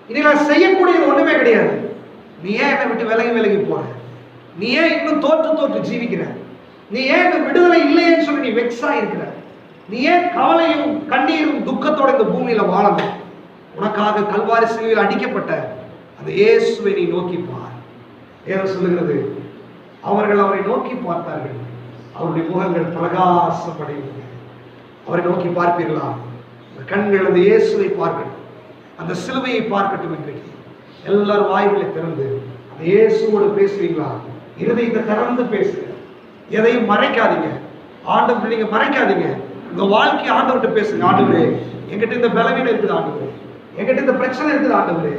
இனி நான் செய்யக்கூடியது ஒண்ணுமே கிடையாது. நீ ஏன் என்னை விட்டு விலகி போற? நீ ஏன் இன்னும் தோற்று ஜீவிக்கிற? நீ ஏன் இந்த விடுதலை இல்லையேன்னு சொல்லி நீ வெக்ஸா இருக்கிற? நீ ஏன் கவலையும் கண்ணீரும் துக்கத்தோட இந்த பூமியில வாழணும்? உனக்காக கல்வாரி சிலுவையில் அடிக்கப்பட்ட அந்த இயேசுவை நீ நோக்கி பார். வேதம் சொல்லுகிறது, அவர்கள் அவரை நோக்கி பார்த்தார்கள், அவருடைய முகங்கள் பிரகாசமடைந்தது. அவரை நோக்கி பார்ப்பீர்களா? கண்கள் அந்த இயேசுவை பார்க்கட்டும், அந்த சிலுவையை பார்க்கட்டும். இன்றைக்கு எல்லாரும் வாய்களை திறந்து அந்த இயேசுவோடு பேசுவீங்களா? இருதயத்தை திறந்து பேசுங்க. எதையும் மறைக்காதீங்க. ஆண்டவர்கிட்ட நீங்க மறைக்காதீங்க. உங்க வாழ்க்கை ஆண்டவர்கிட்ட பேசுங்க. ஆண்டவரே, என்கிட்ட இந்த பலவீனம் இருக்குது ஆண்டவரே, என்கிட்ட இந்த பிரச்சனை இருக்குது ஆண்டவரே,